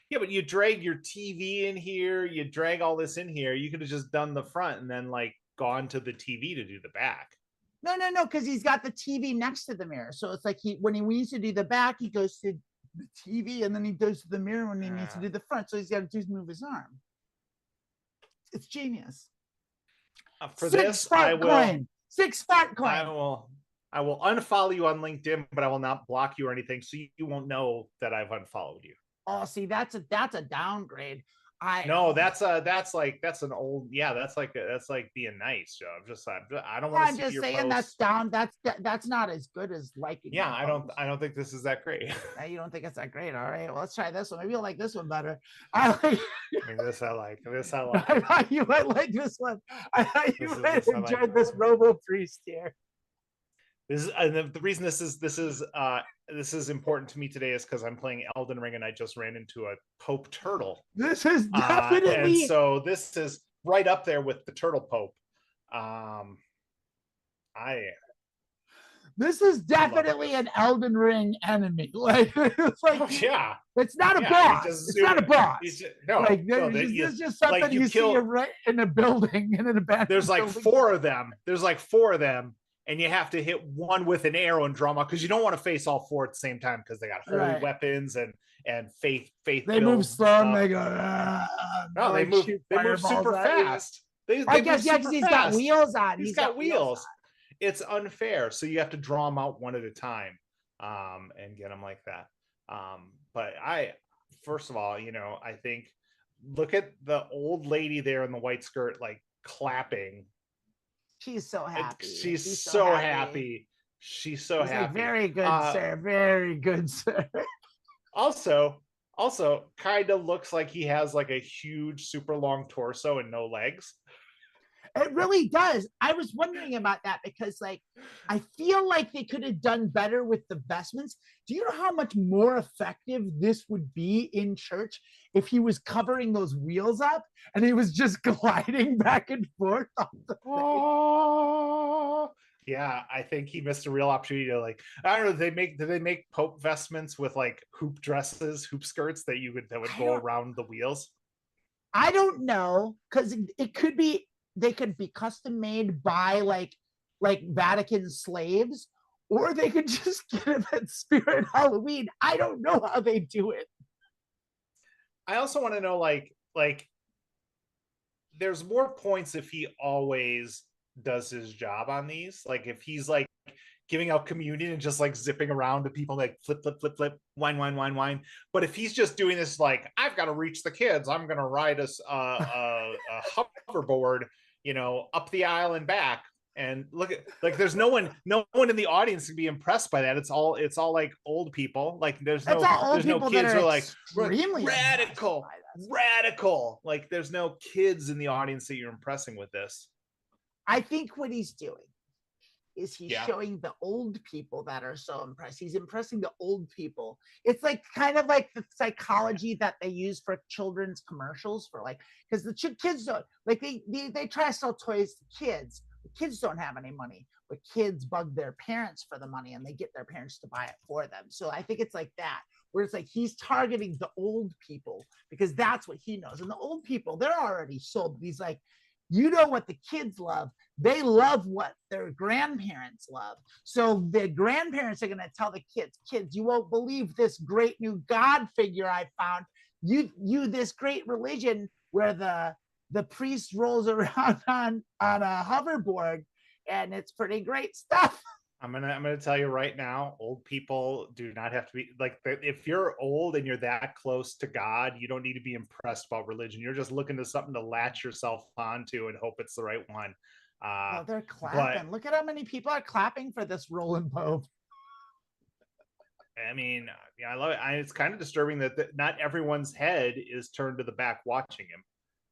Yeah, but you drag your TV in here, you drag all this in here. You could have just done the front and then like gone to the TV to do the back. No, because he's got the TV next to the mirror. So it's like when he needs to do the back, he goes to the TV and then he goes to the mirror when he needs to do the front. So he's got to do is move his arm. It's genius. For this, I will. 6 fart coin. I will unfollow you on LinkedIn, but I will not block you or anything, so you won't know that I've unfollowed you. Oh, see, that's a downgrade. That's an old, yeah, that's like being nice, Joe. I don't want to see your saying posts. That's not as good as liking. Yeah, I don't think this is that great. You don't think it's that great? All right, well, let's try this one. Maybe you'll like this one better. This I like. I thought you might like this one. I thought you might enjoy this Robo Priest here. This is the reason this is important to me today is because I'm playing Elden Ring and I just ran into a Pope turtle. This is definitely, and so this is right up there with the turtle Pope. This is definitely an Elden Ring enemy. Like it's like, oh, yeah, it's not a boss. It's not a boss. It's just something like you see right in a building in an abandoned. There's like building. 4 of them. There's like 4 of them. And you have to hit one with an arrow and draw them out because you don't want to face all 4 at the same time because they got holy weapons and faith. They move slow and they go. No, they move super fast. I guess because he's got wheels on. He's got wheels. It's unfair, so you have to draw them out one at a time, and get them like that. But first of all, you know, I think look at the old lady there in the white skirt, like clapping. She's so happy. She's so happy. She's so happy. Like, very good, sir. Very good, sir. Also, kind of looks like he has like a huge, super long torso and no legs. It really does. I was wondering about that because, like, I feel like they could have done better with the vestments. Do you know how much more effective this would be in church if he was covering those wheels up and he was just gliding back and forth on the thing? Yeah, I think he missed a real opportunity to, like, I don't know. Do they make Pope vestments with like hoop dresses, hoop skirts that would go around the wheels? I don't know, because it could be. They could be custom made by like Vatican slaves, or they could just get him at Spirit Halloween. I don't know how they do it. I also want to know, like, there's more points if he always does his job on these. Like, if he's like giving out communion and just like zipping around to people, like flip, wine. But if he's just doing this, like, I've got to reach the kids, I'm gonna ride a hoverboard, you know, up the aisle and back, And look at like there's no one in the audience to be impressed by that. It's all like old people. Like It's all old no people that kids are who are like extremely radical, radical. Like there's no kids in the audience that you're impressing with this. I think what he's doing is he's Yeah. showing the old people that are so impressed. He's impressing the old people. It's like kind of like the psychology that they use for children's commercials for like, because the kids don't like they try to sell toys to kids. The kids don't have any money, but kids bug their parents for the money and they get their parents to buy it for them. So I think it's like that, where it's like he's targeting the old people because that's what he knows. And the old people, they're already sold. He's like, you know what the kids love. They love what their grandparents love. So the grandparents are going to tell the kids, you won't believe this great new God figure I found. You this great religion where the priest rolls around on a hoverboard, and it's pretty great stuff. I'm gonna tell you right now, old people do not have to be like, if you're old and you're that close to God, you don't need to be impressed about religion. You're just looking to something to latch yourself onto and hope it's the right one. Oh, they're clapping. Look at how many people are clapping for this Roland Pope. I mean, yeah, I love it. It's kind of disturbing that not everyone's head is turned to the back watching him.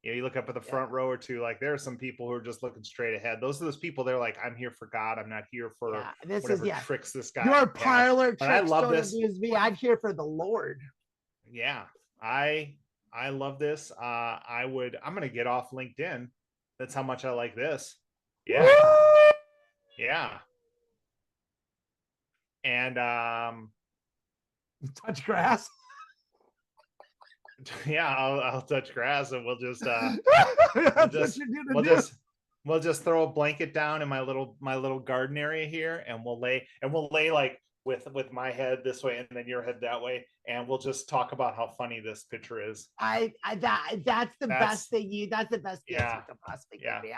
You know, you look up at the front row or two, like there are some people who are just looking straight ahead. Those are those people, they're like, I'm here for God. I'm not here for whatever tricks this guy. Your parlor tricks I love don't this. abuse me. I'm here for the Lord. Yeah, I love this. I'm gonna get off LinkedIn. That's how much I like this. Yeah. Yeah. And touch grass. Yeah, I'll touch grass and we'll just we'll just throw a blanket down in my little garden area here, and we'll lay like with my head this way and then your head that way, and we'll just talk about how funny this picture is. That's the best thing you could possibly give me.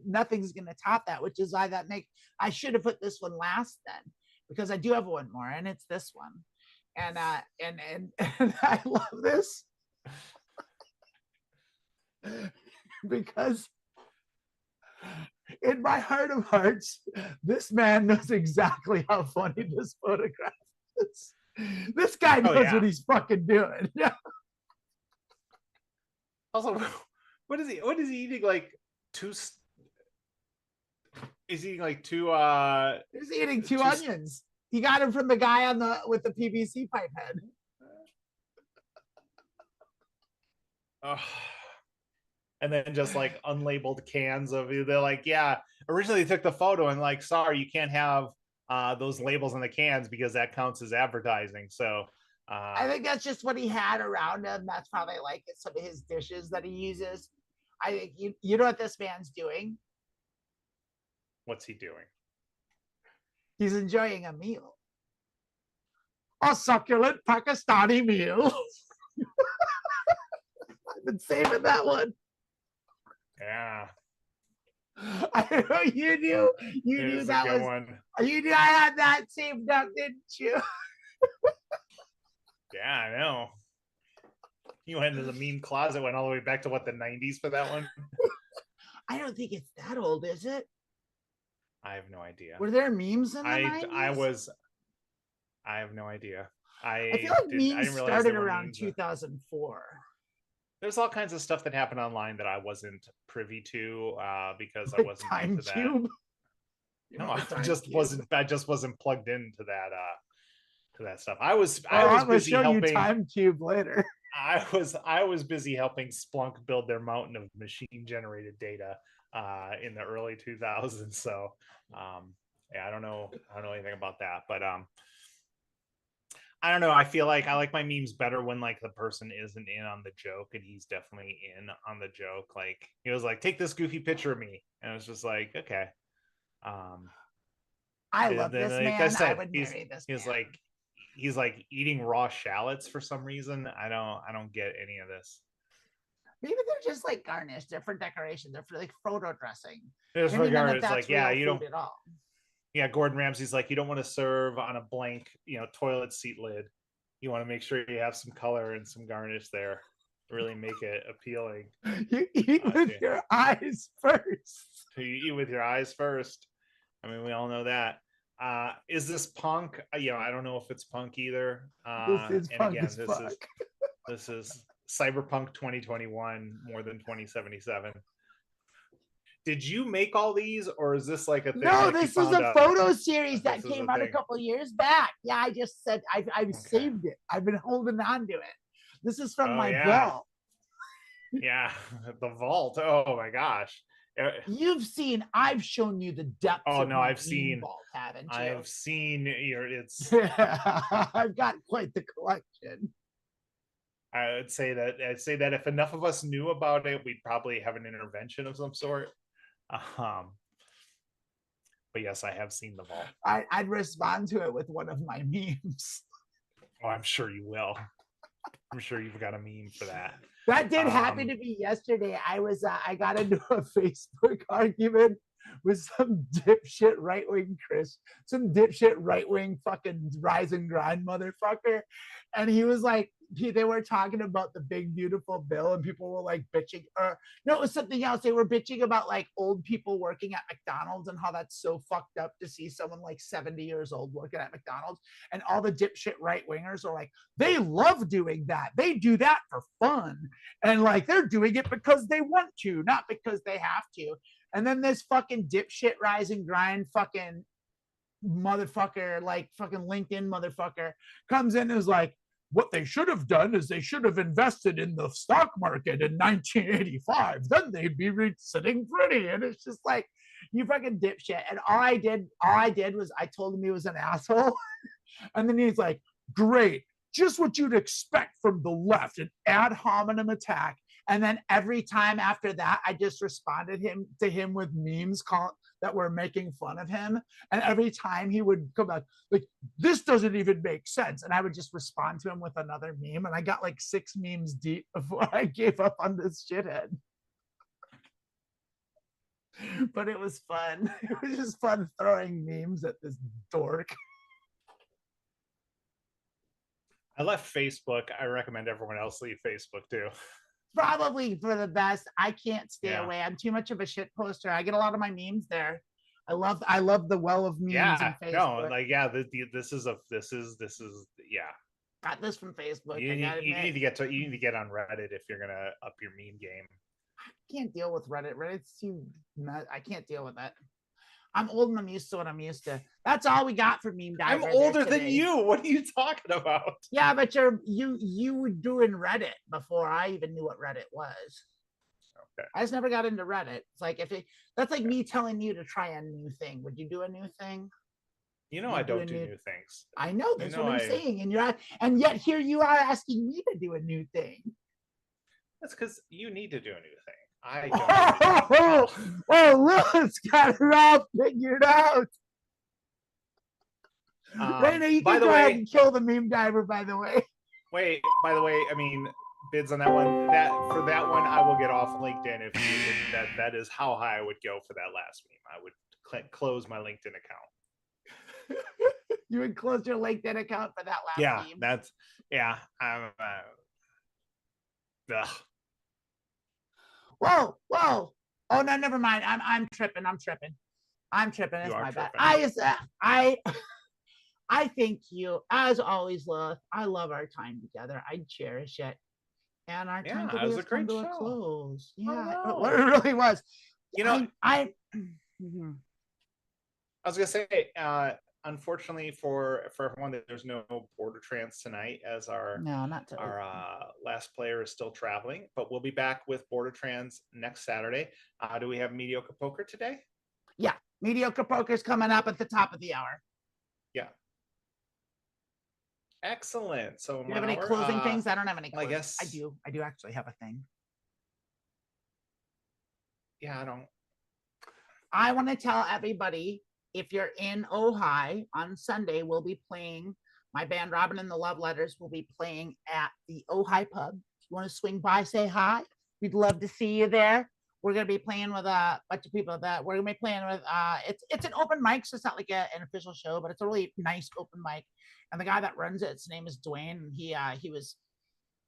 Nothing's gonna top that, which is why I should have put this one last then, because I do have one more, and it's this one. And I love this because in my heart of hearts, this man knows exactly how funny this photograph is. This guy knows what he's fucking doing. Also, what is he eating? Like is he eating like two he's eating two onions. He got him from the guy with the PVC pipe head. And then just like unlabeled cans of, they're like, yeah, originally they took the photo and like, sorry, you can't have those labels on the cans because that counts as advertising. So I think that's just what he had around him. That's probably like some of his dishes that he uses. I think you know what this man's doing? What's he doing? He's enjoying a meal. A succulent Pakistani meal. I've been saving that one. Yeah. I know you knew. You knew that was one. You knew I had that saved up, didn't you? Yeah, I know. You went into the meme closet, went all the way back to what, the 90s for that one? I don't think it's that old, is it? I have no idea. Were there memes in the 90s? I have no idea. I feel like memes started around 2004. There's all kinds of stuff that happened online that I wasn't privy to because I wasn't into that. Cube? No, I just wasn't plugged into that to that stuff. I was busy helping you Time Cube later. I was busy helping Splunk build their mountain of machine generated data in the early 2000s. So yeah, I don't know anything about that, but I don't know. I feel like I like my memes better when like the person isn't in on the joke, and he's definitely in on the joke. Like he was like, "Take this goofy picture of me," and I was just like, "Okay." I love this man. I would marry this man. He's like eating raw shallots for some reason. I don't get any of this. Maybe they're just like garnished. They're for decoration. They're for like photo dressing. There's regard. It's like, yeah, you don't at all. Yeah, Gordon Ramsay's like, you don't want to serve on a blank, toilet seat lid. You want to make sure you have some color and some garnish there. really make it appealing. You eat with Yeah. your eyes first. So you eat with your eyes first. I mean, we all know that. Is this punk? I don't know if it's punk either. This is And punk again, as fuck. this is Cyberpunk 2021 more than 2077. Did you make all these, or is this like a thing? No, Like you this is found a a photo series this that is a came out a thing? couple years back. Yeah, I just said I've Okay. saved it. I've been holding on to it. This is from Oh my yeah, vault. yeah. The vault. Oh my gosh. I've shown you the depths Oh of no, my meme vault, haven't you? I've seen your. It's. I've got quite the collection. I'd say that if enough of us knew about it, we'd probably have an intervention of some sort. Um, but yes, I have seen the vault. I'd respond to it with one of my memes. Oh, I'm sure you will. I'm sure you've got a meme for that. That did happen to me yesterday. I got into a Facebook argument with some dipshit right-wing some dipshit right-wing fucking rise and grind motherfucker. And he was like, they were talking about the big beautiful bill, and people were like bitching, or no, it was something else. They were bitching about like old people working at McDonald's and how that's so fucked up to see someone like 70 years old working at McDonald's. And all the dipshit right-wingers are like, they love doing that. They do that for fun. And like they're doing it because they want to, not because they have to. And then this fucking dipshit rise and grind fucking motherfucker, like fucking LinkedIn motherfucker, comes in and is like, what they should have done is they should have invested in the stock market in 1985. Then they'd be sitting pretty. And it's just like, you fucking dipshit. And all I did was I told him he was an asshole. And then he's like, great, just what you'd expect from the left, an ad hominem attack. And then every time after that, I just responded to him with memes that were making fun of him. And every time he would come back, like, this doesn't even make sense. And I would just respond to him with another meme. And I got like 6 memes deep before I gave up on this shithead. But it was fun. It was just fun throwing memes at this dork. I left Facebook. I recommend everyone else leave Facebook too. Probably for the best. I can't stay away. I'm too much of a shit poster. I get a lot of my memes there. I love the well of memes on Facebook. No, like this is yeah. Got this from Facebook. You need to get on Reddit if you're gonna up your meme game. I can't deal with Reddit. Reddit's too. I can't deal with that. I'm old and I'm used to what I'm used to. That's all we got for meme diver. I'm older than you. What are you talking about? Yeah, but you were doing Reddit before I even knew what Reddit was. Okay. I just never got into Reddit. It's like that's like me telling you to try a new thing. Would you do a new thing? You know, I don't do new things. I know that's what I'm saying, and yet here you are asking me to do a new thing. That's because you need to do a new thing. I don't. Lilith's got it all figured out. Raina, you can go ahead and kill the meme diver, by the way. Wait, by the way, I mean, bids on that one. For that one, I will get off LinkedIn if that is how high I would go for that last meme. I would close my LinkedIn account. You would close your LinkedIn account for that last meme? Ugh. Whoa. Oh no, never mind. I'm tripping. It's my bad. I thank you as always, Lilith. I love our time together. I cherish it. And our time together has come to a close. Yeah, it really was. You know, I was gonna say, unfortunately for everyone, there's no Border Trans tonight, as our last player is still traveling, but we'll be back with Border Trans next Saturday. Do we have Mediocre Poker today? Yeah, Mediocre Poker is coming up at the top of the hour. Yeah. Excellent. So do you have any closing things? I don't have any closing. I guess I do actually have a thing. Yeah, I don't. I want to tell everybody, if you're in Ojai on Sunday, we'll be playing. My band Robin and the Love Letters will be playing at the Ojai pub. If you want to swing by, say hi. We'd love to see you there. We're going to be playing with a bunch of people that we're going to be playing with. It's an open mic, so it's not like an official show, but it's a really nice open mic. And the guy that runs it, his name is Dwayne. And he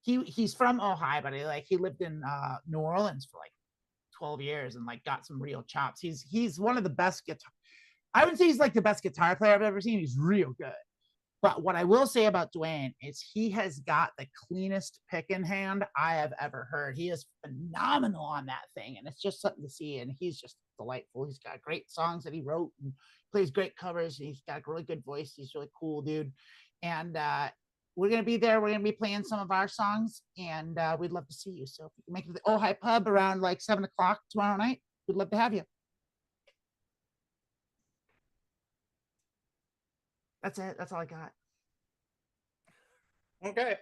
he's from Ohio, but he lived in New Orleans for like 12 years and like got some real chops. He's one of the best guitar. I wouldn't say he's like the best guitar player I've ever seen. He's real good. But what I will say about Dwayne is he has got the cleanest pick in hand I have ever heard. He is phenomenal on that thing, and it's just something to see. And he's just delightful. He's got great songs that he wrote and plays great covers. He's got a really good voice. He's really cool, dude. And we're gonna be there. We're gonna be playing some of our songs, and we'd love to see you. So if you can make it to the Ojai Pub around like 7 o'clock tomorrow night, we'd love to have you. That's it. That's all I got. Okay.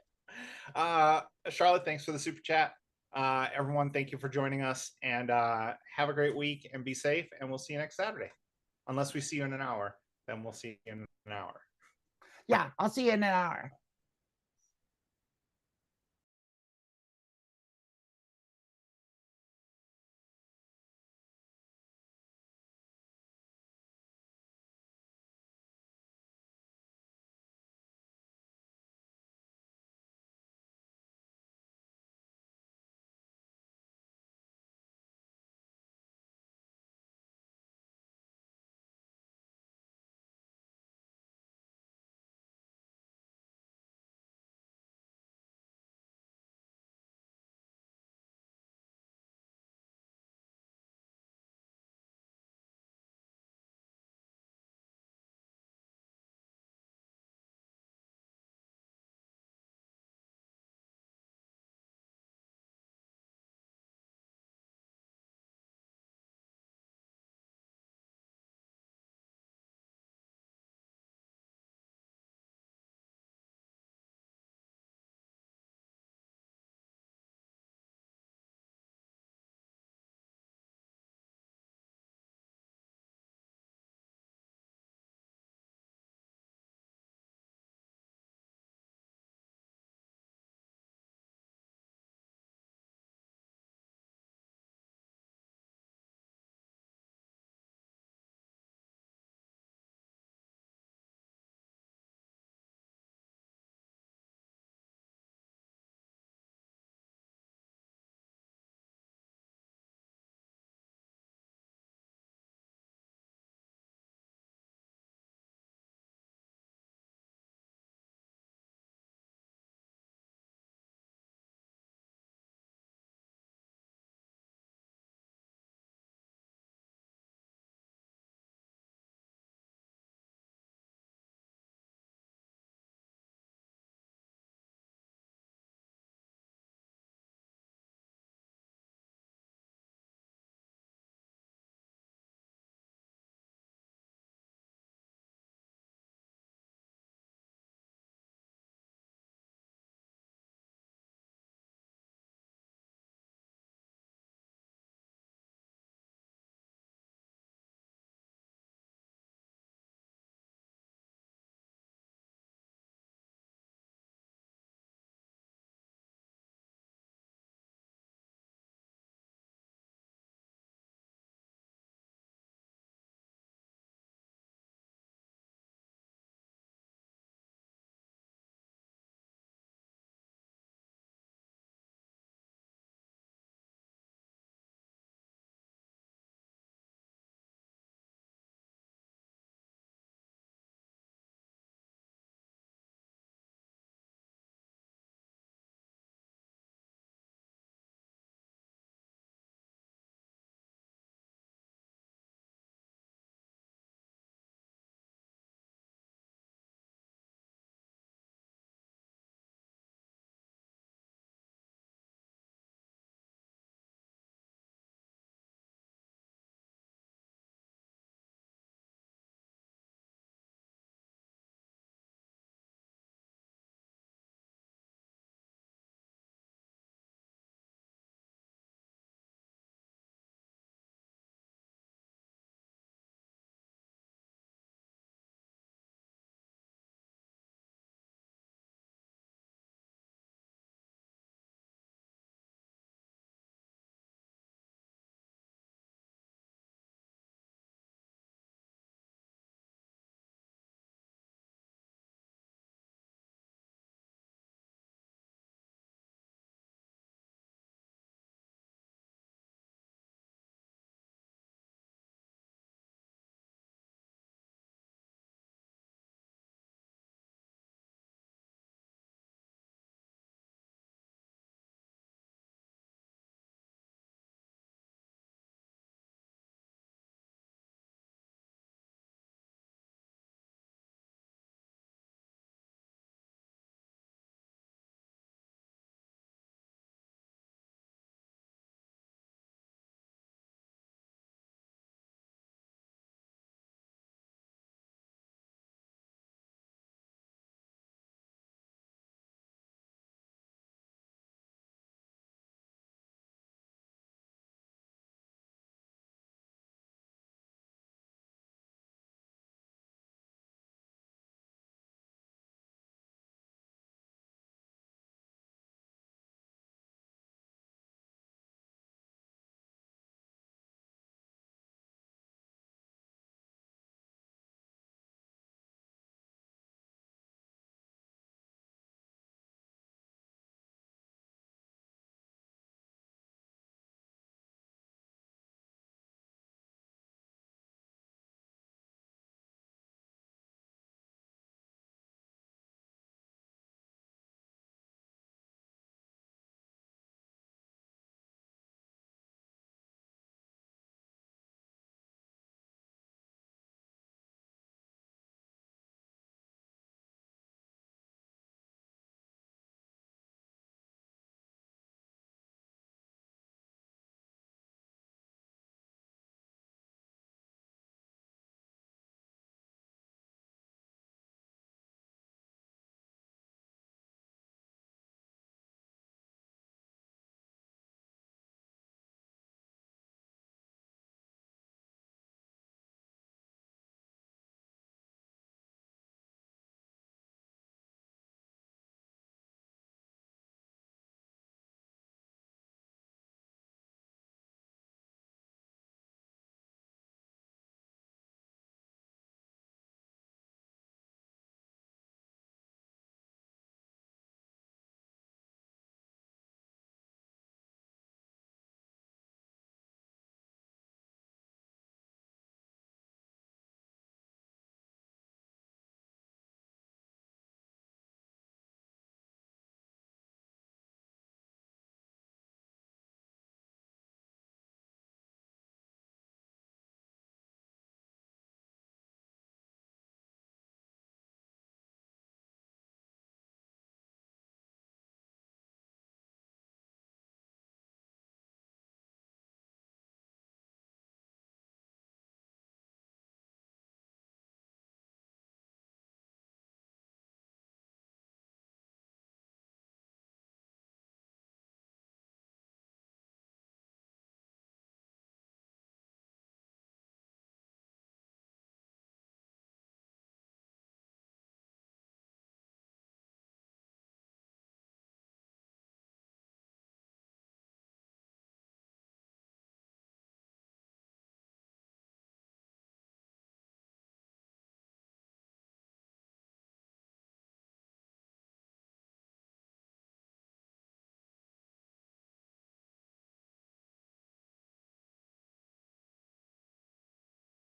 Charlotte, thanks for the super chat. Everyone, thank you for joining us, and have a great week and be safe, and we'll see you next Saturday. Unless we see you in an hour, then we'll see you in an hour. Yeah, I'll see you in an hour.